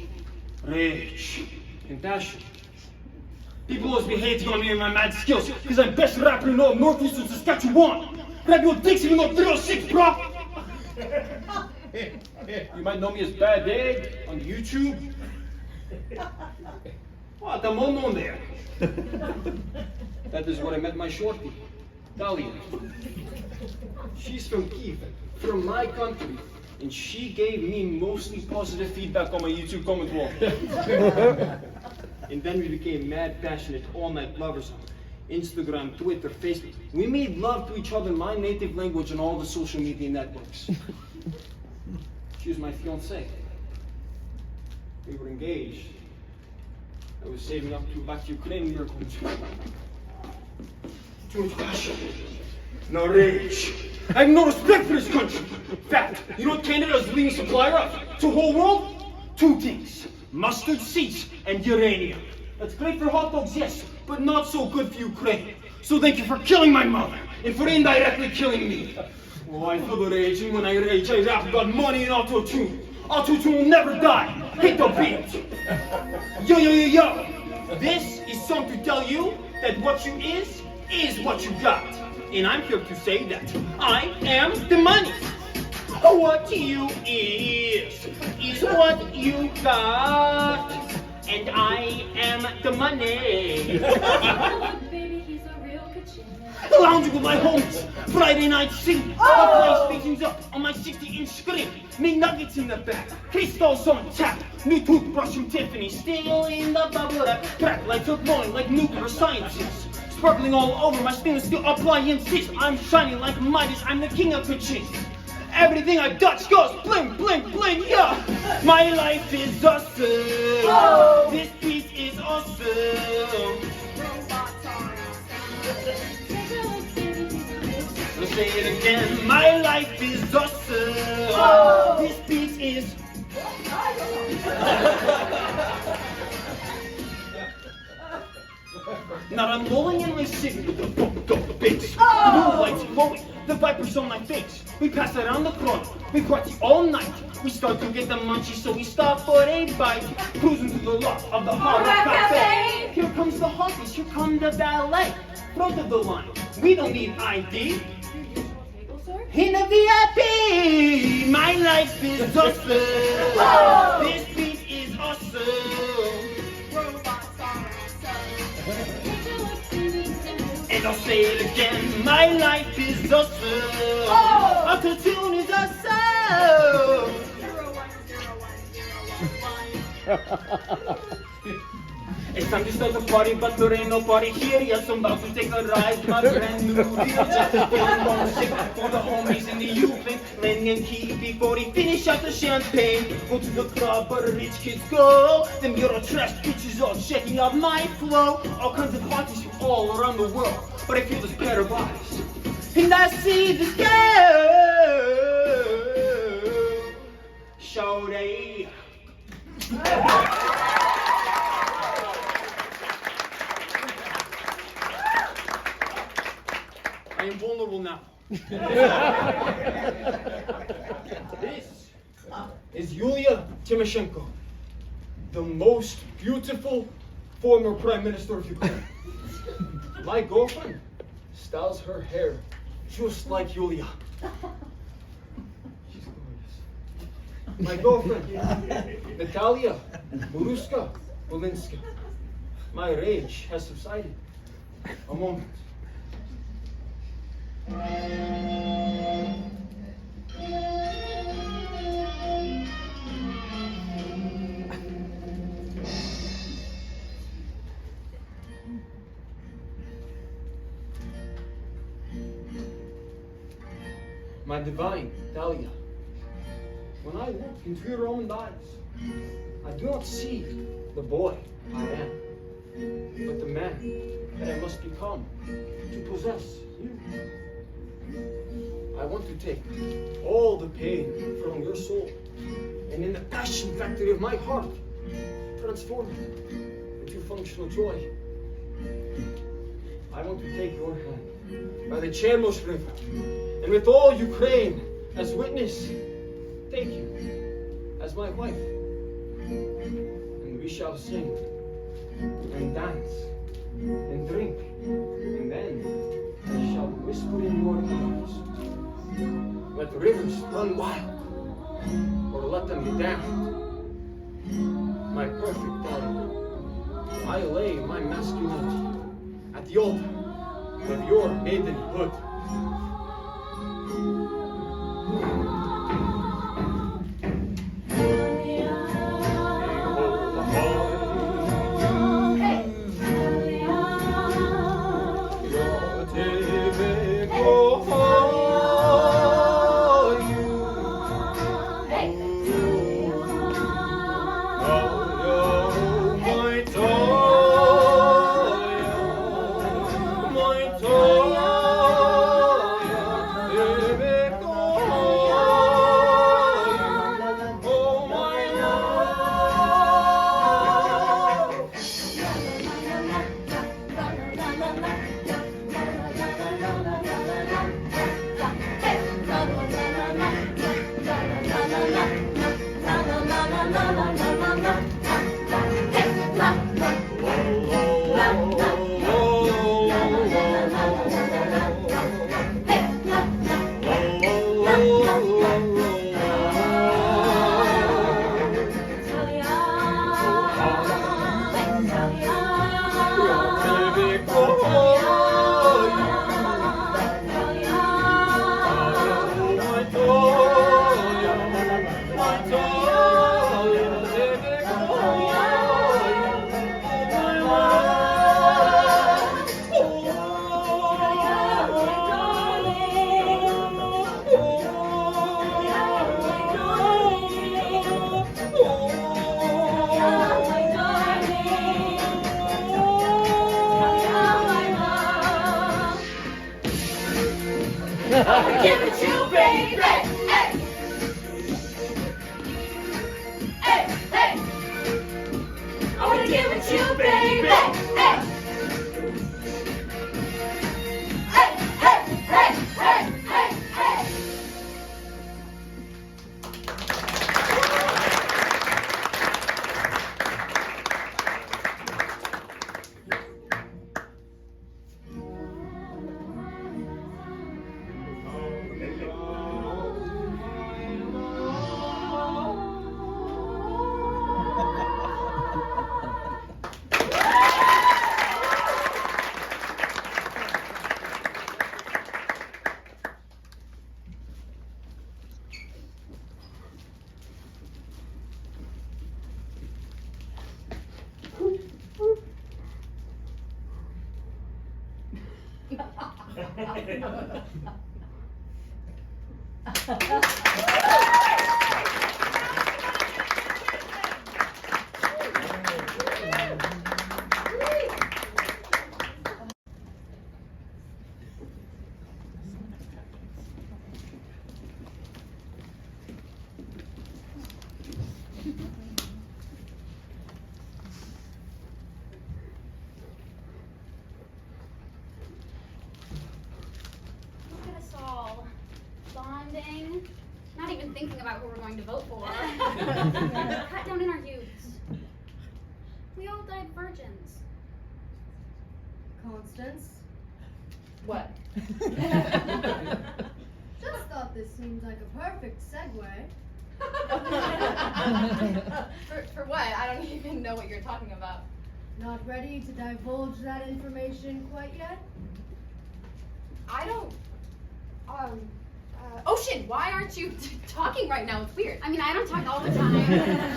rage and passion. People always be hating on me and my mad skills, because I'm best rapper in all of Northeastern Saskatchewan. Grab your dicks even though 306, bro! You might know me as Bad Egg on YouTube. What, I'm well known there. That is where I met my shorty, Dalia. She's from Kiev, from my country, and she gave me mostly positive feedback on my YouTube comment wall. And then we became mad, passionate, all-night lovers on Instagram, Twitter, Facebook. We made love to each other in my native language on all the social media networks. She was my fiancée. We were engaged. I was saving up to back to Ukraine. We were going to. Too much passion. No rage. I have no respect for this country. In fact, you know what Canada is the leading supplier of to the whole world? 2 things. Mustard seeds and uranium. That's great for hot dogs, yes, but not so good for Ukraine. So thank you for killing my mother and for indirectly killing me. Oh, I feel the rage, and when I rage, I rap about money and auto-tune. Auto-tune will never die. Hit the beat. Yo, yo, yo, yo. This is song to tell you that what you is what you got. and I'm here to say that I am the money. What you is what you got, and I am the money. Look, baby, he's a real ka-ching. Lounging with my homies, Friday night scene. My PlayStation's up on my 60-inch screen. McNuggets in the back, Cristal's on tap. New toothbrush from Tiffany, still in the bubble wrap. Crack lights are glowing like nuclear scientists. Sparkling all over my stainless steel appliances. I'm shining like Midas, I'm the king of ka-ching. Everything I touch goes bling, bling, bling, yeah. My life is awesome. Oh. This beat is awesome. Let's say it again. My life is awesome. Oh. This beat is. Now I'm rolling in my city with the book of bass. The moonlight's glowing, the vipers on my face. We pass around the corner, we party all night. We start to get the munchies, so we stop for a bite. Cruising to the lot of the Hard Rock Cafe. Here comes the honkies, here come the ballet. Front of the line, we don't need ID. In the VIP, my life is awesome. This beat is awesome. And I'll say it again, my life is awesome. Auto-tune is awesome. It's time to start the party, but there ain't no party here. Yes, I'm about to take a ride, my brand new deal. Just feeling homesick for the homies in the U-Plane. Lenny and Key before they finish out the champagne. Go to the club where the rich kids go. Them Euro trash bitches all checking out my flow. All kinds of parties from all around the world. But I feel this pair of eyes, and I see this girl. Shawty. I am vulnerable now. This is Yulia Tymoshenko, the most beautiful former Prime Minister of Ukraine. My girlfriend styles her hair just like Yulia. She's glorious. My girlfriend, Natalia Maruska Bolinska. My rage has subsided. A moment. My divine Dahlia, when I look into your almond eyes, I do not see the boy I am, but the man that I must become to possess you. I want to take all the pain from your soul and in the passion factory of my heart, transform it into functional joy. I want to take your hand by the Chermos River, and with all Ukraine as witness, take you as my wife. And we shall sing and dance and drink, and then I shall whisper in your ears. Let the rivers run wild, or let them be damned. My perfect darling, I lay my masculinity at the altar of your maidenhood. I'ma give it to you, baby. Hey. Hey, hey. I wanna give it to you, baby. Hey. Hey, hey, hey, hey, hey, hey. Look at us all. Bonding. Not even thinking about who we're going to vote for. Cut down in our youths. We all died virgins. Constance, What? just thought this seemed like a perfect segue. For what? I don't even know what you're talking about. Not ready to divulge that information quite yet? I don't. Ocean, why aren't you talking right now? It's weird. I mean, I don't talk all the time.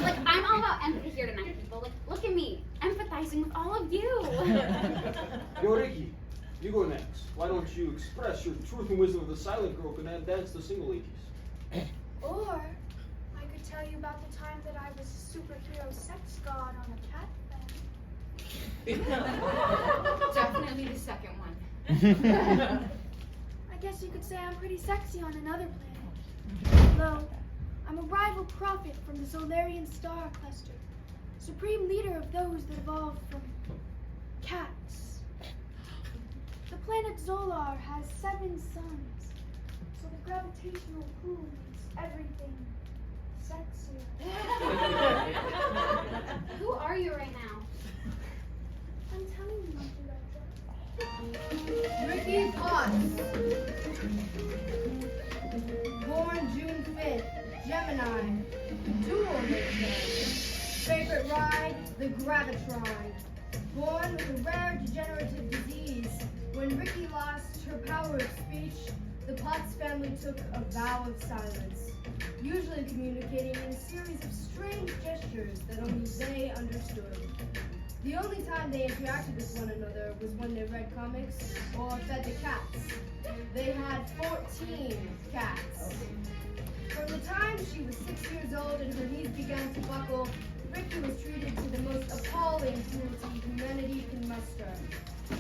Like, I'm all about empathy here tonight, people. Like, look at me, empathizing with all of you. Yo, Ricky, you go next. Why don't you express your truth and wisdom of the silent girl and dance the single ladies? Or I could tell you about the time that I was a superhero sex god on a cat bed. Definitely the second one. I guess you could say I'm pretty sexy on another planet. Although, I'm a rival prophet from the Solarian star cluster, supreme leader of those that evolved from cats. The planet Zolar has 7 suns, so the gravitational pull makes everything sexier. Who are you right now? I'm telling you, Director. Ricky Potts. Born June 5th, Gemini. Dual nature. Favorite ride, the Gravitron. Born with a rare degenerative disease. When Ricky lost her power of speech, the Potts family took a vow of silence, usually communicating in a series of strange gestures that only they understood. The only time they interacted with one another was when they read comics or fed the cats. They had 14 cats. From the time she was 6 years old and her knees began to buckle, Ricky was treated to the most appalling cruelty humanity can muster.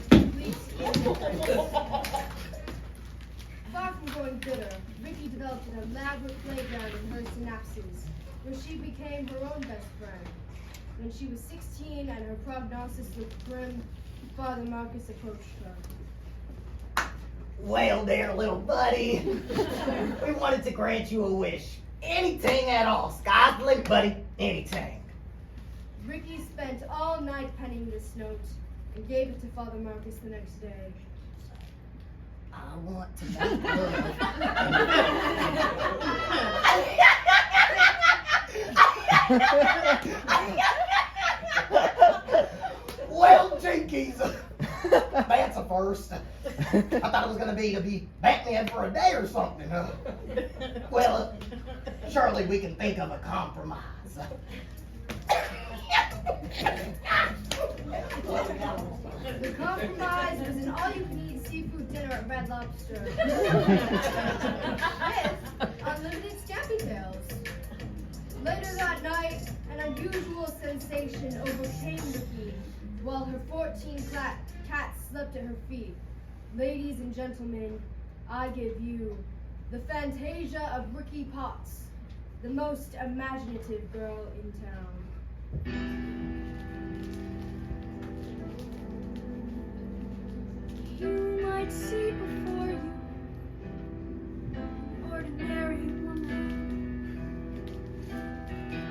Complete indifference. Far from going bitter, Ricky developed an elaborate playground in her synapses, where she became her own best friend. When she was 16 and her prognosis looked grim, Father Marcus approached her. Well there, little buddy. We wanted to grant you a wish. Anything at all. Sky's the limit, buddy. Anything. Ricky spent all night penning this note and gave it to Father Marcus the next day. I want to make love. Well, jinkies, that's a first. I thought it was going to be Batman for a day or something. Well, surely we can think of a compromise. The compromise was an all-you-can-eat seafood dinner at Red Lobster. With unlimited Stampy Tails. Later that night, an unusual sensation overcame Ricky while her 14 cats slept at her feet. Ladies and gentlemen, I give you the Fantasia of Ricky Potts, the most imaginative girl in town. You might see before you an ordinary woman,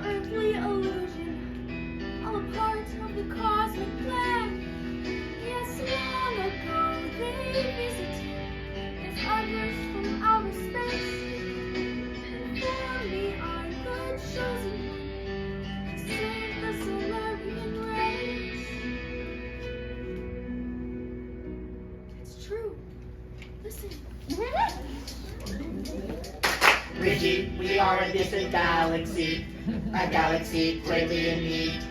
earthly illusion, all a part of the cosmic plan. Yes, long ago they visited as others from outer space, and for me I'm the chosen one to save the Solarian race. It's true. Listen. Richie, we are a distant galaxy, a galaxy greatly in need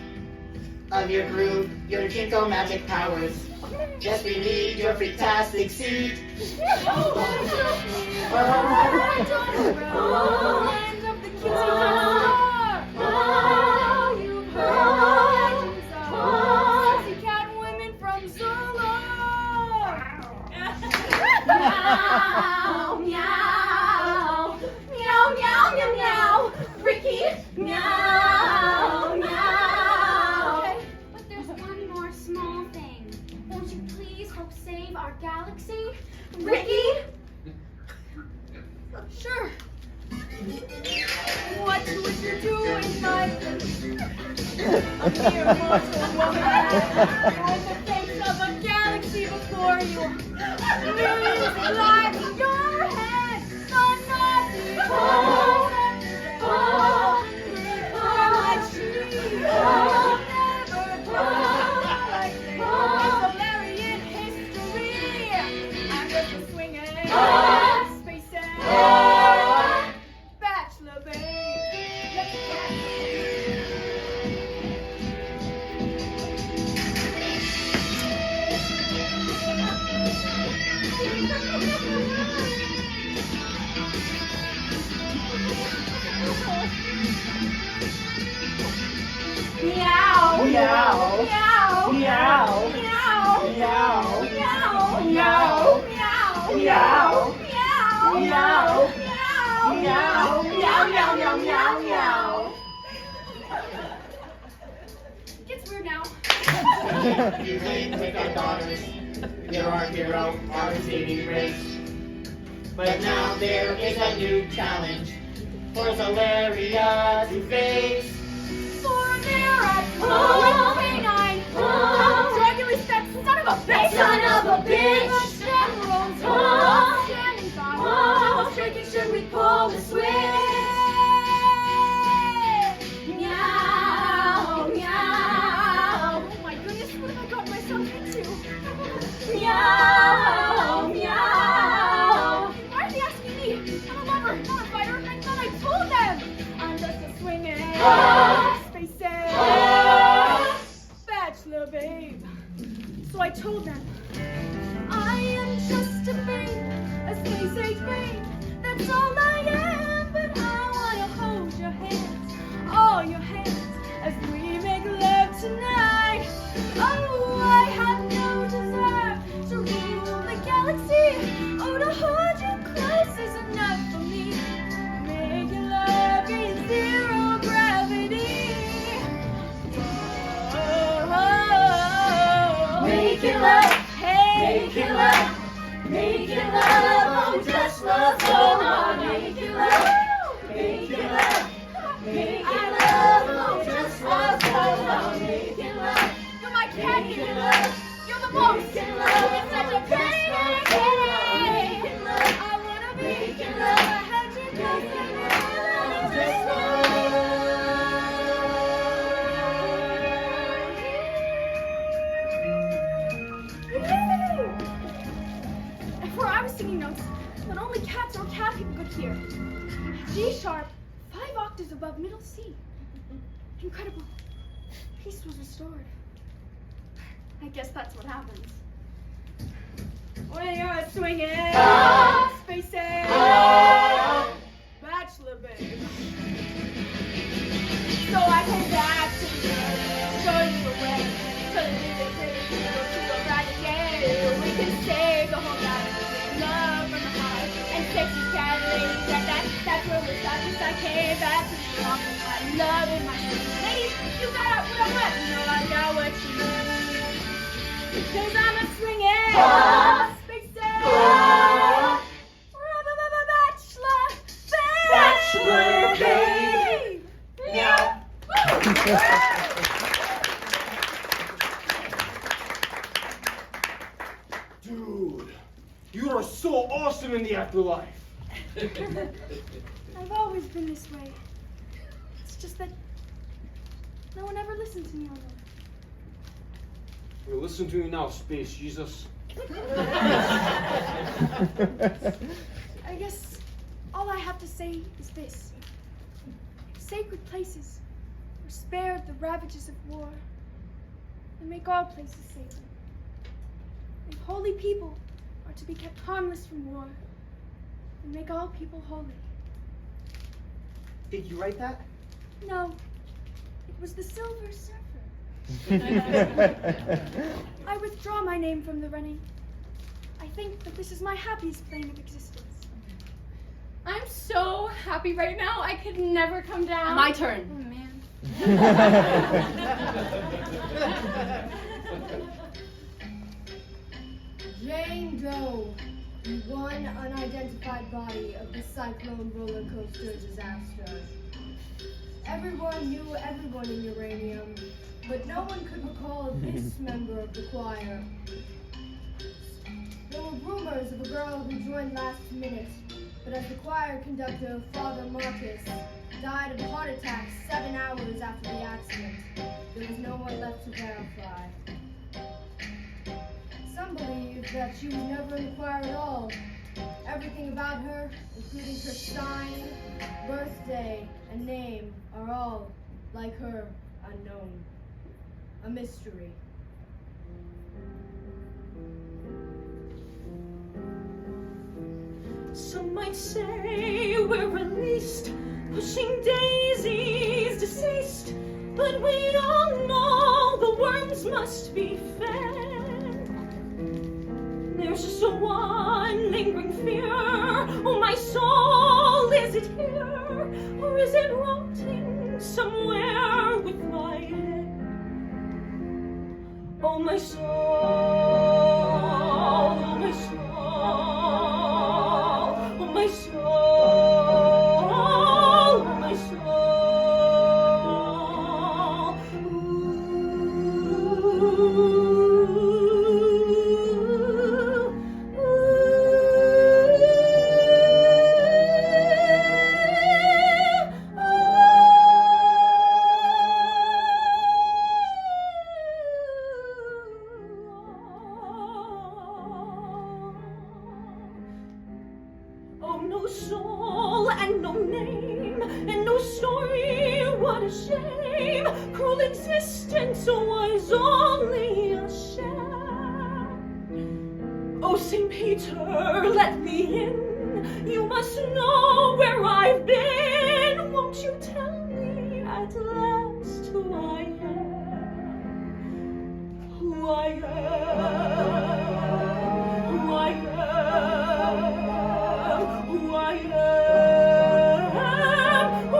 of your groove, your jinko magic powers. Yes, we need your fantastic seed. Land of the kitty cat star. You've heard legends of kitty cat women from Zolo. Meow, meow, meow, meow, meow, meow. Ricky, meow, meow. Okay, but there's one more small thing. Won't you please help save our galaxy? Ricky? Sure. What would you do in my place? A mere mortal woman with the face of a galaxy before you. Millions of lives in your head. The naughty Bachelor babe. Let's Meow. Meow. Meow. Meow. Meow. Meow. Meow. Meow. Meow. Meow. Meow. Meow. Meow. Meow. Meow. Meow. Meow. Meow. Gets weird now. You played with our daughters. You're our hero, our saving grace. But now there is a new challenge for Zolaria to face. For there at home, canine, drug you respect, son of a bitch, son of a bitch. The general's standing by, demonstrating should we pull the switch. Meow, meow. Oh my goodness, what have I got myself into? Meow, meow. Why are they asking me? I'm a lover, not a fighter. I thought I told them. I'm just a swinging space bachelor babe. So I told them, I am just a babe, a space age babe. That's all I am. But I wanna hold your hands, all your hands, as we make love tonight. Oh, I have no desire to rule the galaxy. Oh, to hold you close is enough for me. Making love in zero gravity. Oh, making love, hey, making love, making love. Oh, just love so hard. Making love, making love, making love. Oh, just love so hard. Making love. You're my candy. You're the most. It's such a pain. I wanna be in love. I had you just in love. Just love. And for I was singing notes that only cats or cat people could hear. G sharp, 5 octaves above middle C. Incredible. Peace was restored. I guess that's what happens when you're swinging spaces, bachelor babe. So I came back to the earth, show you the way, to the pretty people to the right again. We can save the whole galaxy, love from the heart. sexy cat ladies. That's where we're stuck. Yes, I came back to the office. I love it, my ladies. You got what? You know I got what you need. Cause I'm a swinging bachelor, babe. Yeah. Dude, you are so awesome in the afterlife. I've always been this way. It's just that no one ever listened to me on them. Well, listen to me now, Space Jesus. I guess all I have to say is this. Sacred places are spared the ravages of war and make all places sacred. If holy people are to be kept harmless from war and make all people holy. Did you write that? No, it was the Silver Surfer. I withdraw my name from the running. I think that this is my happiest plane of existence. I'm so happy right now. I could never come down. My turn. Oh, man. Jane Doe, the one unidentified body of the cyclone roller coaster disaster. Everyone knew everyone in Uranium, but no one could recall this member of the choir. There were rumors of a girl who joined last minute, but as the choir conductor, Father Marcus, died of a heart attack 7 hours after the accident, there was no one left to verify. Some believe that she was never in the choir at all. Everything about her, including her sign, birthday, and name, are all, like her, unknown. A mystery. Some might say we're released, pushing daisies deceased, but we all know the worms must be fed. There's just one lingering fear. Oh, my soul, is it here, or is it rotting somewhere with my head? Oh, my soul, oh, my soul. My soul, my soul. Oh, no soul and no name and no story, what a shame. Cruel existence was only a sham. Oh, St. Peter, let me in. You must know where I've been. Won't you tell me at last who I am? Who I am? Who I am? Who I am, who I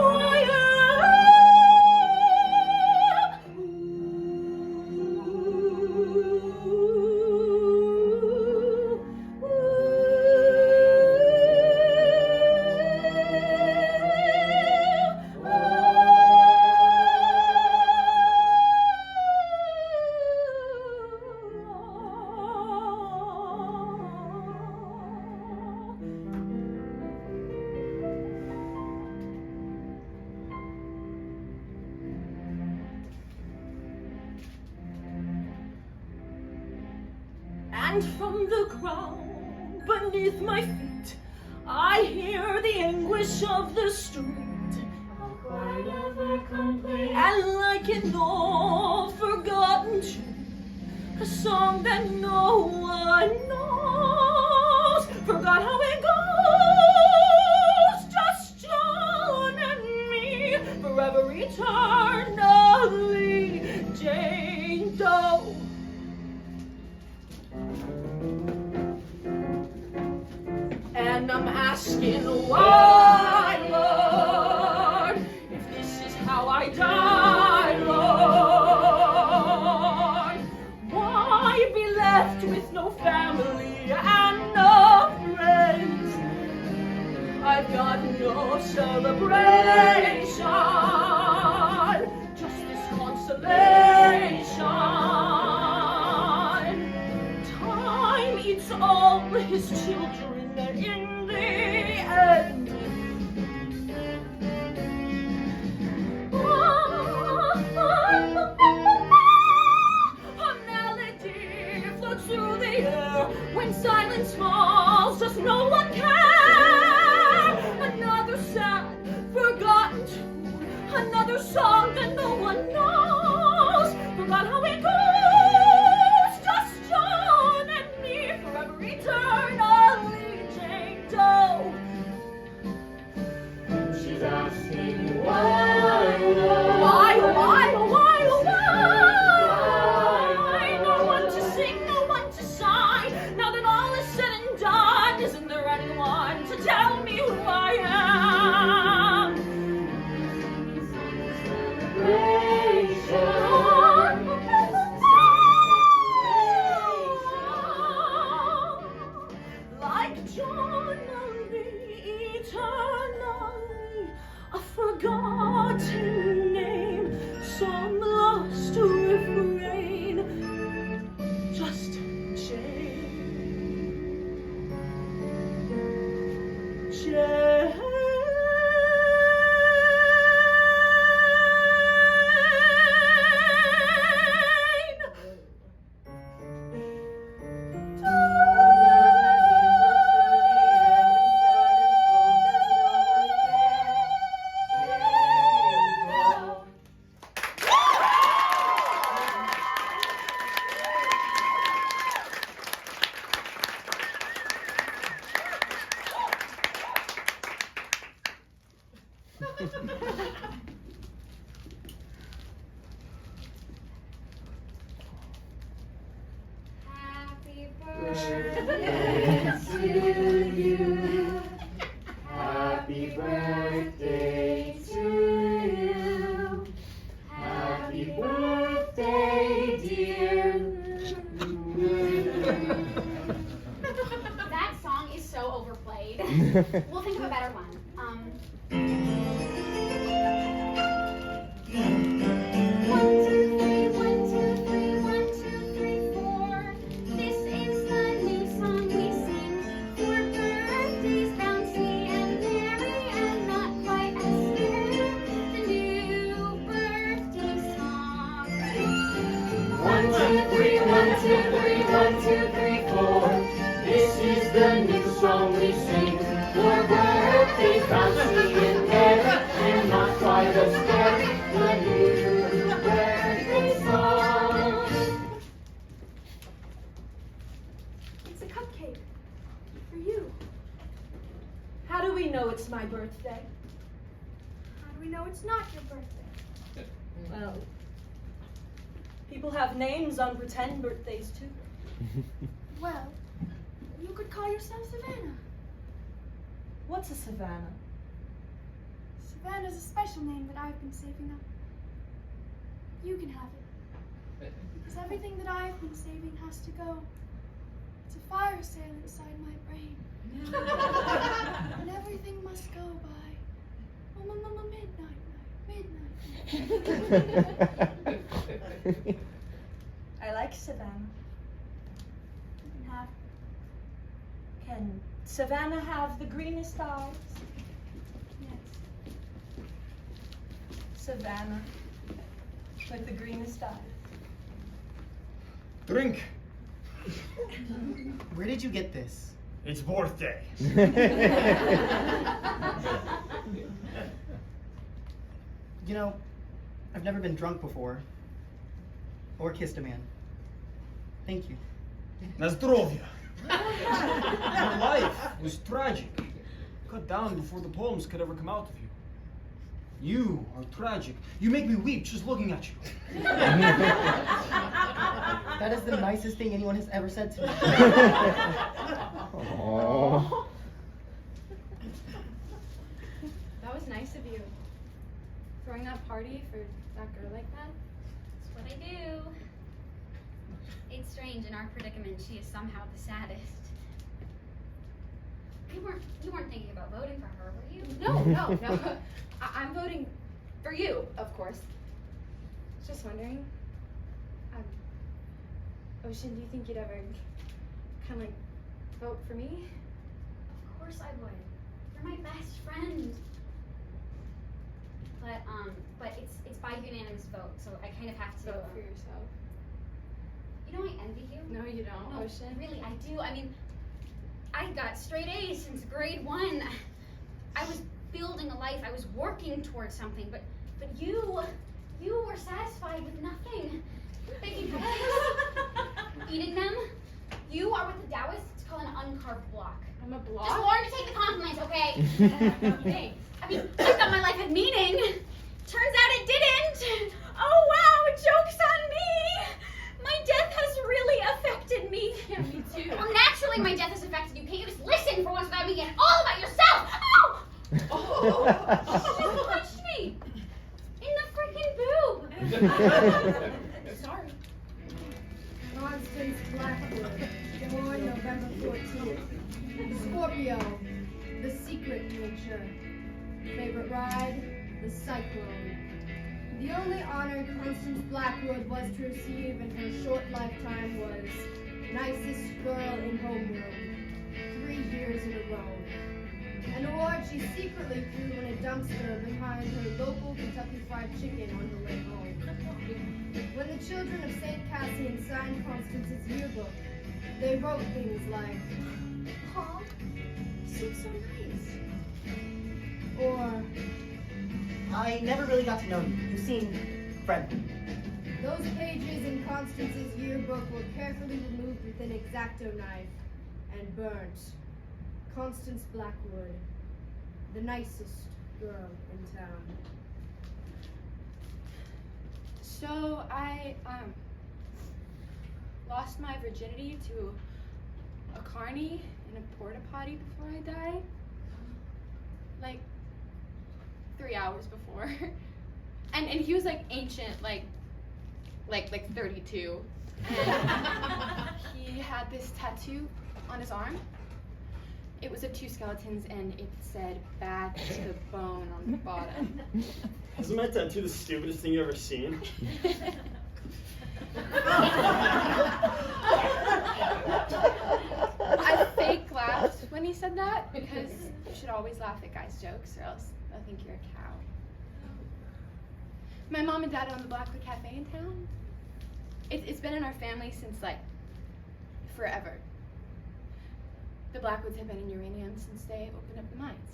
And from the ground beneath my feet, I hear the anguish of the street. Quite ever complete. And like an old forgotten tune, a song that no one knows, forgot how it goes. Just John and me, forever eternally, Jane Doe. And I'm asking asking why, Lord, if this is how I die, Lord, why be left with no family and no friends? I've got no celebration, just this consolation. Time eats all his children in the end. A melody floats through the air. When silence falls, does no one care? Another sad, forgotten tune, another song that no one knows. Forgot how it goes. Just John and me, forever eternally Jane Doe. She's asking why, Why, why, why, why? No one to sing, no one to sigh. Now that all is said and done, isn't there anyone to tell me who I am? Like John eternally, a forgotten name, some lost refrain, just Jane. Jane. Happy birthday to you. Happy birthday to you. Happy birthday, dear. That song is so overplayed. We'll think of a better one. One, two, three, 1, 2, 3, 1, 2, 3, 4. This is the new song we sing for birthdays bouncy and merry and not quite as scary. The new birthday song. 1, 2, 3, 1, 2, 3, 1, 2, 3, 4. This is the new song we sing for birthdays bouncy and merry and not quite as scary. The new birthday song. It's a cupcake. For you. How do we know it's my birthday? How do we know it's not your birthday? Well, people have names on pretend birthdays too. Well, you could call yourself Savannah. What's a Savannah? Savannah's a special name that I've been saving up. You can have it. Because everything that I've been saving has to go. It's a fire sale inside my brain. And everything must go by midnight. I like Savannah. You can have Can Savannah have the greenest eyes? yes. Savannah with the greenest eyes. Drink. Where did you get this? It's birthday. You know, I've never been drunk before. Or kissed a man. Thank you. Na zdrowie. Your life was tragic. Cut down before the poems could ever come out of you. You are tragic. You make me weep just looking at you. That is the nicest thing anyone has ever said to me. nice of you. Throwing that party for that girl like that? That's what I do. It's strange, in our predicament, she is somehow the saddest. You weren't thinking about voting for her, were you? No. I'm voting for you, of course. Just wondering. Ocean, do you think you'd ever kind of like vote for me? Of course I would. You're my best friend. But it's by unanimous vote, so I kind of have to Vote for yourself. You know I envy you. No, you don't, No, Ocean. really, I do. I mean, I got straight A's since grade 1. I was building a life. I was working towards something, but you were satisfied with nothing. Baking cupcakes, eating them. You are what the Taoists call an uncarved block. I'm a block? Just learn to take the compliments, okay? Thanks. I mean, I thought my life had meaning. Turns out it didn't. Oh wow, joke's on me. My death has really affected me. Yeah, me too. Well, naturally my death has affected you. Can't you just listen for once without me getting all about yourself? Ow! Oh! She punched me. In the freaking boob. Sorry. Constance Blackwood, born November 14th. Scorpio, the secret nature. Favorite ride, the Cyclone. The only honor Constance Blackwood was to receive in her short lifetime was nicest girl in homeroom, 3 years in a row. An award she secretly threw in a dumpster behind her local Kentucky Fried Chicken on her way home. When the children of St. Cassian signed Constance's yearbook, they wrote things like, Aw, seems so nice. or, I never really got to know you. You seem friendly. those pages in Constance's yearbook were carefully removed with an X-Acto knife and burnt. Constance Blackwood, the nicest girl in town. So I lost my virginity to a carny in a porta potty before I died. Like 3 hours before. And he was like ancient, like 32. And he had this tattoo on his arm. It was of 2 skeletons and it said bad to the bone on the bottom. Isn't my tattoo the stupidest thing you've ever seen? I fake laughed when he said that because you should always laugh at guys' jokes or else they'll think you're a cow. My mom and dad own the Blackwood Cafe in town. It's been in our family since like forever. The Blackwoods have been in uranium since they opened up the mines.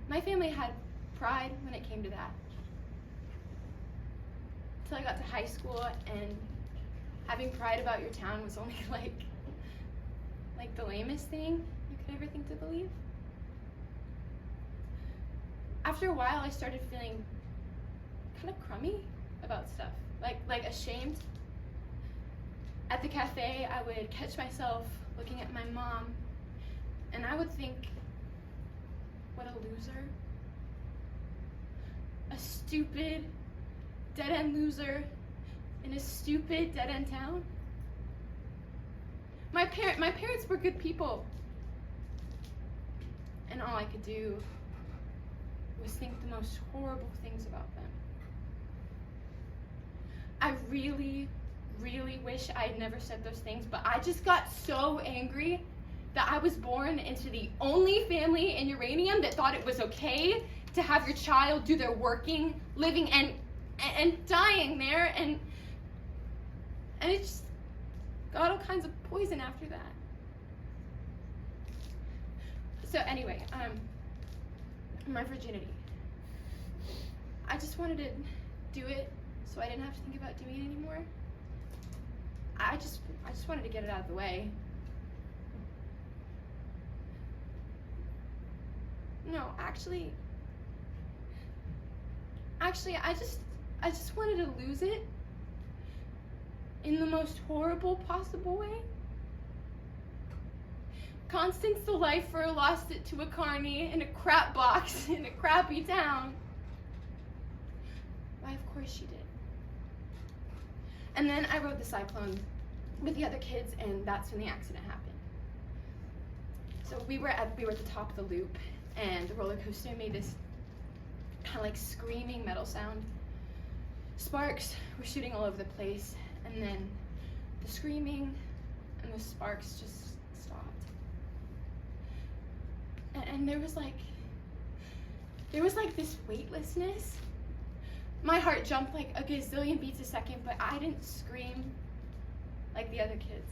My family had pride when it came to that. Until I got to high school and having pride about your town was only like the lamest thing you could ever think to believe. After a while I started feeling kind of crummy about stuff, like ashamed. At the cafe, I would catch myself looking at my mom, and I would think, what a loser. A stupid, dead-end loser in a stupid, dead-end town. My parents were good people, and all I could do was think the most horrible things about them. I really wish I had never said those things, but I just got so angry that I was born into the only family in uranium that thought it was okay to have your child do their working, living, and dying there, and it just got all kinds of poison after that. So anyway, my virginity. I just wanted to do it so I didn't have to think about doing it anymore. I just wanted to get it out of the way. No, actually, I just wanted to lose it in the most horrible possible way. Constance the lifer lost it to a carny in a crap box in a crappy town. Why, of course she did. And then I rode the cyclone with the other kids, and that's when the accident happened. So we were at the top of the loop, and the roller coaster made this kind of like screaming metal sound. Sparks were shooting all over the place, and then the screaming and the sparks just stopped. And there was like this weightlessness. My heart jumped like a gazillion beats a second, but I didn't scream like the other kids.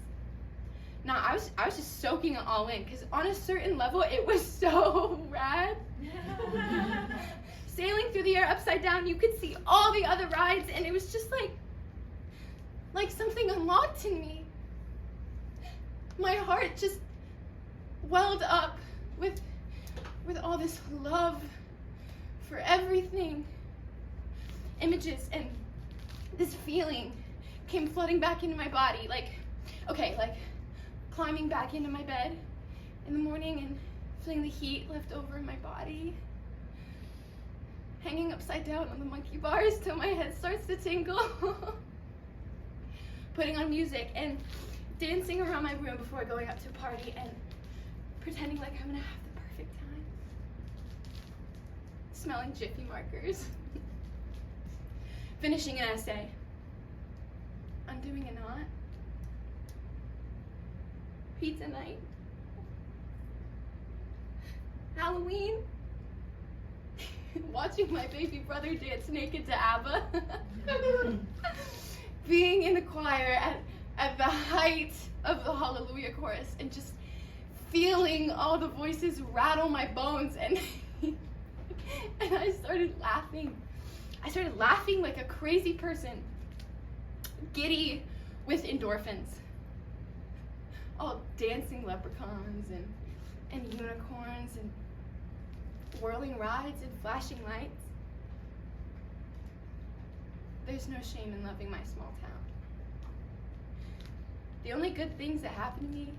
No, I was just soaking it all in, because on a certain level, it was so rad. Sailing through the air upside down, you could see all the other rides, and it was just like something unlocked in me. My heart just welled up with all this love for everything. Images and this feeling came flooding back into my body, like climbing back into my bed in the morning and feeling the heat left over in my body, hanging upside down on the monkey bars till my head starts to tingle, putting on music and dancing around my room before going up to a party and pretending like I'm gonna have the perfect time, smelling Jiffy markers, finishing an essay, undoing a knot, pizza night, Halloween, watching my baby brother dance naked to ABBA, being in the choir at the height of the Hallelujah chorus and just feeling all the voices rattle my bones, and and I started laughing. I started laughing like a crazy person, giddy with endorphins. All dancing leprechauns and unicorns and whirling rides and flashing lights. There's no shame in loving my small town. The only good things that happened to me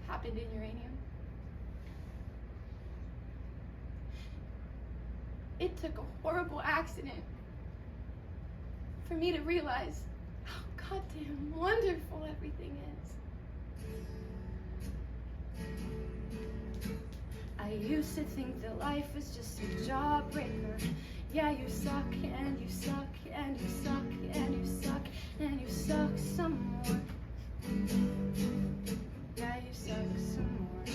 happened in uranium. It took a horrible accident for me to realize how goddamn wonderful everything is. I used to think that life was just a jawbreaker. Yeah, you suck, and you suck, and you suck, and you suck, and you suck some more. Yeah, you suck some more.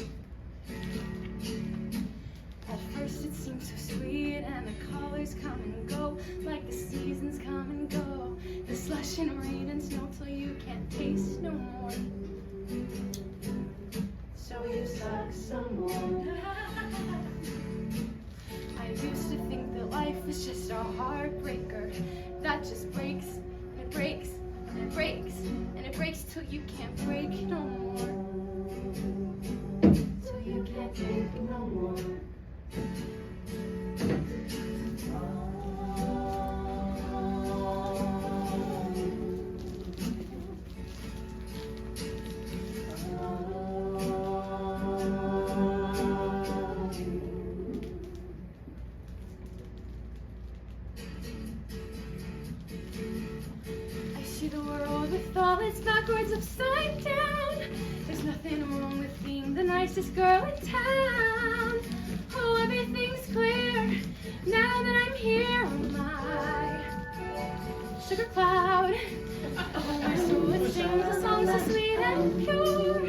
At first it seemed so sweet, and the colors come and go, like the seasons come and go. The slush and rain and snow till you can't taste no more. So you suck some more. I used to think that life was just a heartbreaker that just breaks, and it breaks, and it breaks, and it breaks till you can't break no more. Till you can't break no more. I see the world with all its backwards upside down. There's nothing wrong with being the nicest girl in town. Oh, everything's clear now that I'm here on my sugar cloud. Oh, my soul it sings a song so sweet and pure.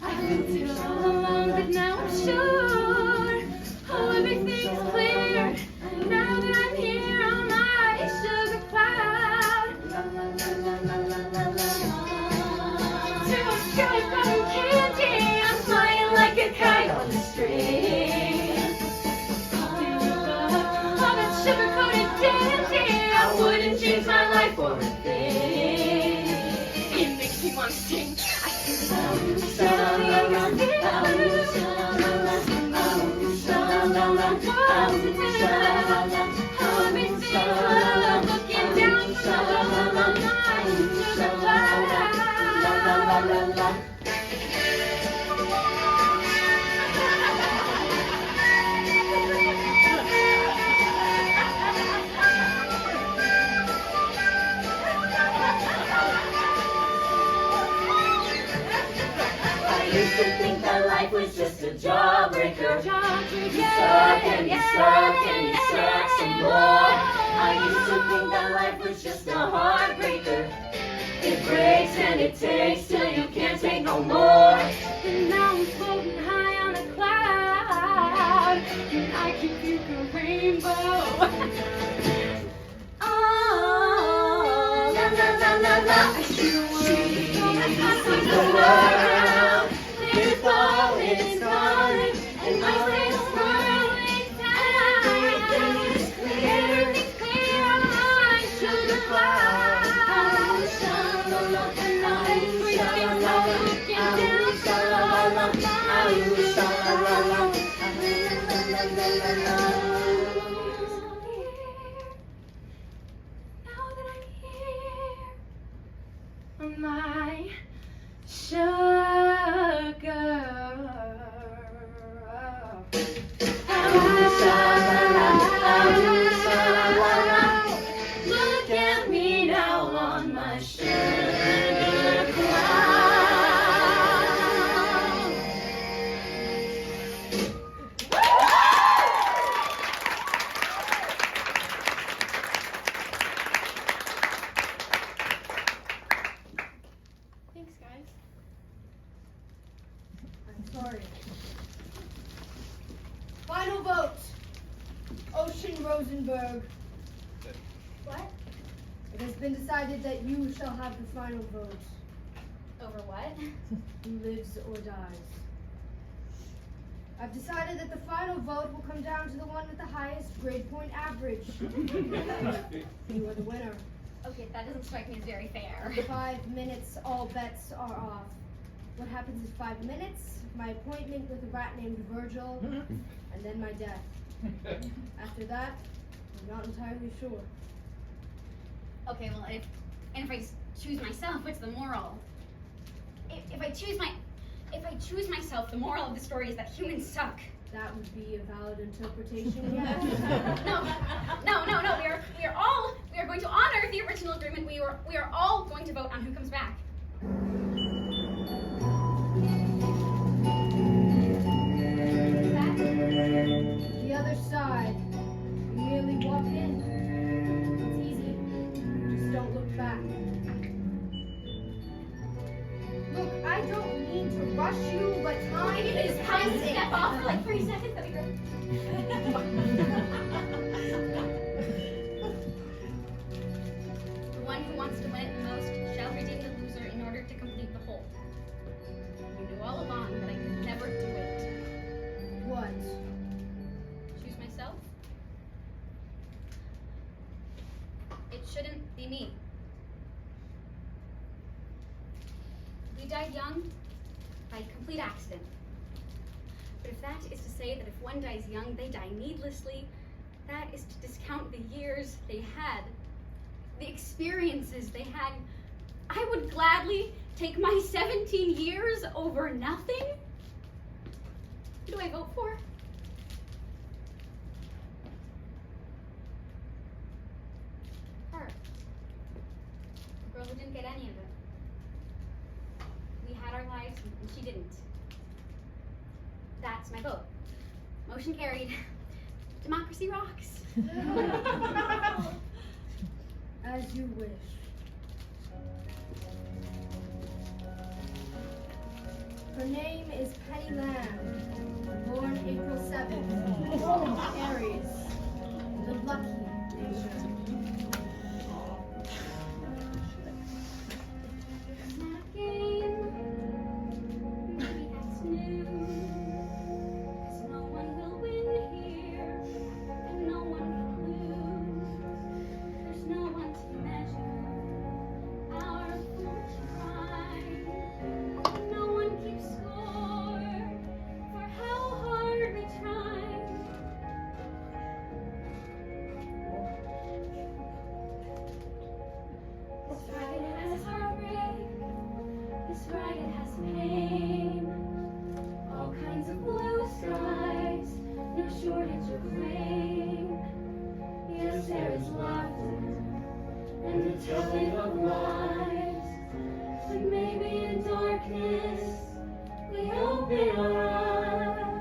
I've been too all along, but now I'm sure. Oh, everything's clear now that I'm here on my sugar cloud. To a sky cotton candy, I'm flying like a kite on the string. All that sugar-coated dandy, I wouldn't change my life for a thing. It makes me want to sing. I sing looking down from the jawbreaker. You suck and you suck and you suck some more. I used to think that life was just a heartbreaker. It breaks and it takes till you can't take no more. And now I'm floating high on a cloud, and I can pick a rainbow. Oh, la la la la la. I see the world, I see the world. It's falling, it's falling, and my face swirling down. Everything is clear, everything's clear on my sugar cloud. Sha-la-la, and I'm sha-la-la, I'm sha-la-la, I'm sha-la-la, la-la-la-la-la-la. now that I'm here, my sugar. Look at me now on my sugar cloud. Thanks, guys. I'm sorry. Final vote. Ocean Rosenberg. What? It has been decided that you shall have the final vote. Over what? Who lives or dies. I've decided that the final vote will come down to the one with the highest grade point average. You are the winner. Okay, that doesn't strike me as very fair. 5 minutes, all bets are off. What happens in 5 minutes? My appointment with a rat named Virgil, and then my death. After that, I'm not entirely sure. Okay, well, if I choose myself, what's the moral? If I choose myself, the moral of the story is that humans suck. That would be a valid interpretation, yes. No. We are going to honor the original agreement. We are all going to vote on who comes back. The other side. You merely walk in. It's easy. Just don't look back. Look, I don't mean to rush you, but time is Time to passing. step off for like 3 seconds. That'd be great. The one who wants to win it the most shall redeem the loser in order to complete the whole. You knew all along that I could never do it. What? Choose myself? It shouldn't be me. We died young by complete accident. But if that is to say that if one dies young, they die needlessly, that is to discount the years they had, the experiences they had. I would gladly take my 17 years over nothing. Who do I vote for? Her. The girl who didn't get any of it. We had our lives and she didn't. That's my vote. Motion carried. Democracy rocks. As you wish. Her name is Penny Lamb, born April 7th, Aries, the lucky nation. Maybe that's new. 'Cause no one will win here, and no one can lose. There's no one to measure our foolish pride. No one keeps score for how hard we try. This ride has heartbreak. This ride has pain. All kinds of blue skies, no shortage of rain. Yes, there is laughter and the telling of lies. But maybe in darkness we open our eyes.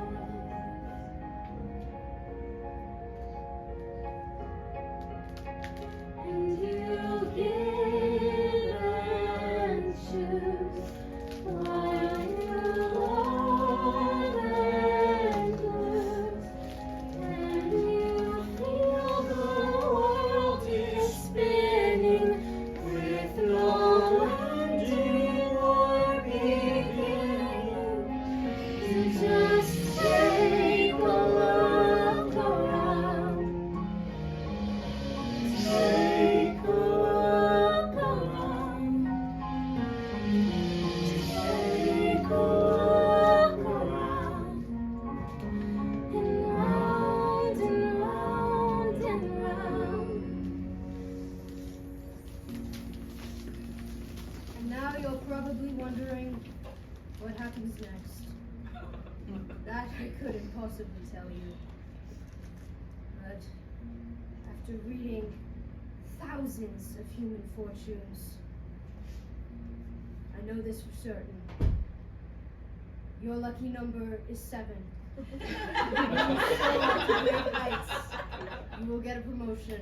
I couldn't possibly tell you. But after reading thousands of human fortunes, I know this for certain. Your lucky number is 7. You will soar to great heights. You will get a promotion.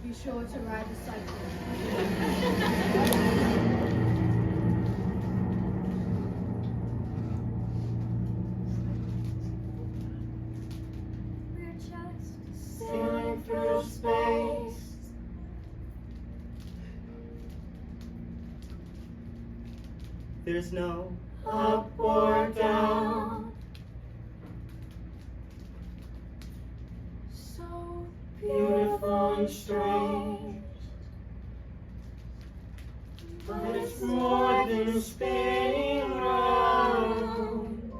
Be sure to ride the cycle. We're just Sailing through space. There's no Up or down. so Beautiful and strange. But it's more than spinning round.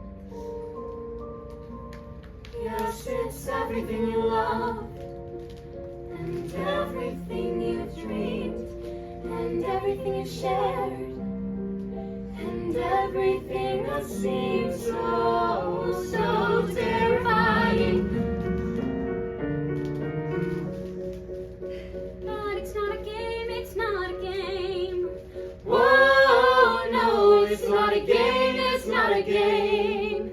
Yes, it's everything you love, and everything you dreamed, and everything you shared, and everything that seems so, so terrifying. But it's not a game, it's not a game. Whoa, no, it's not a game, it's not a game.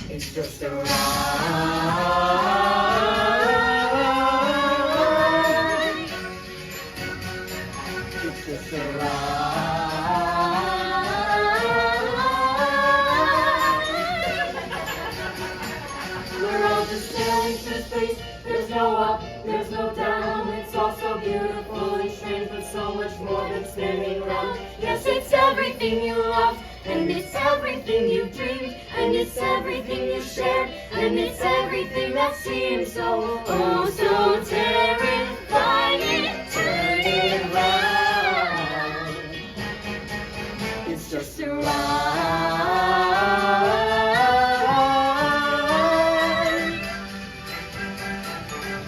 It's just a ride. It's just a ride. We're all just sailing through space. There's no up, there's no down. It's all so beautiful and strange, but so much more than spinning round. Yes, it's everything you loved, and it's everything you dreamed, and it's everything you shared, and it's everything that seems so, oh, so terrifying. Turn it round. It's just a ride.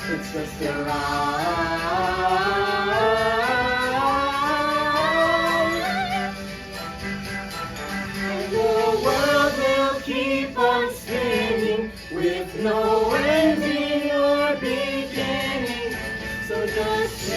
It's just a ride. And the world will keep on spinning with no ending or beginning. So just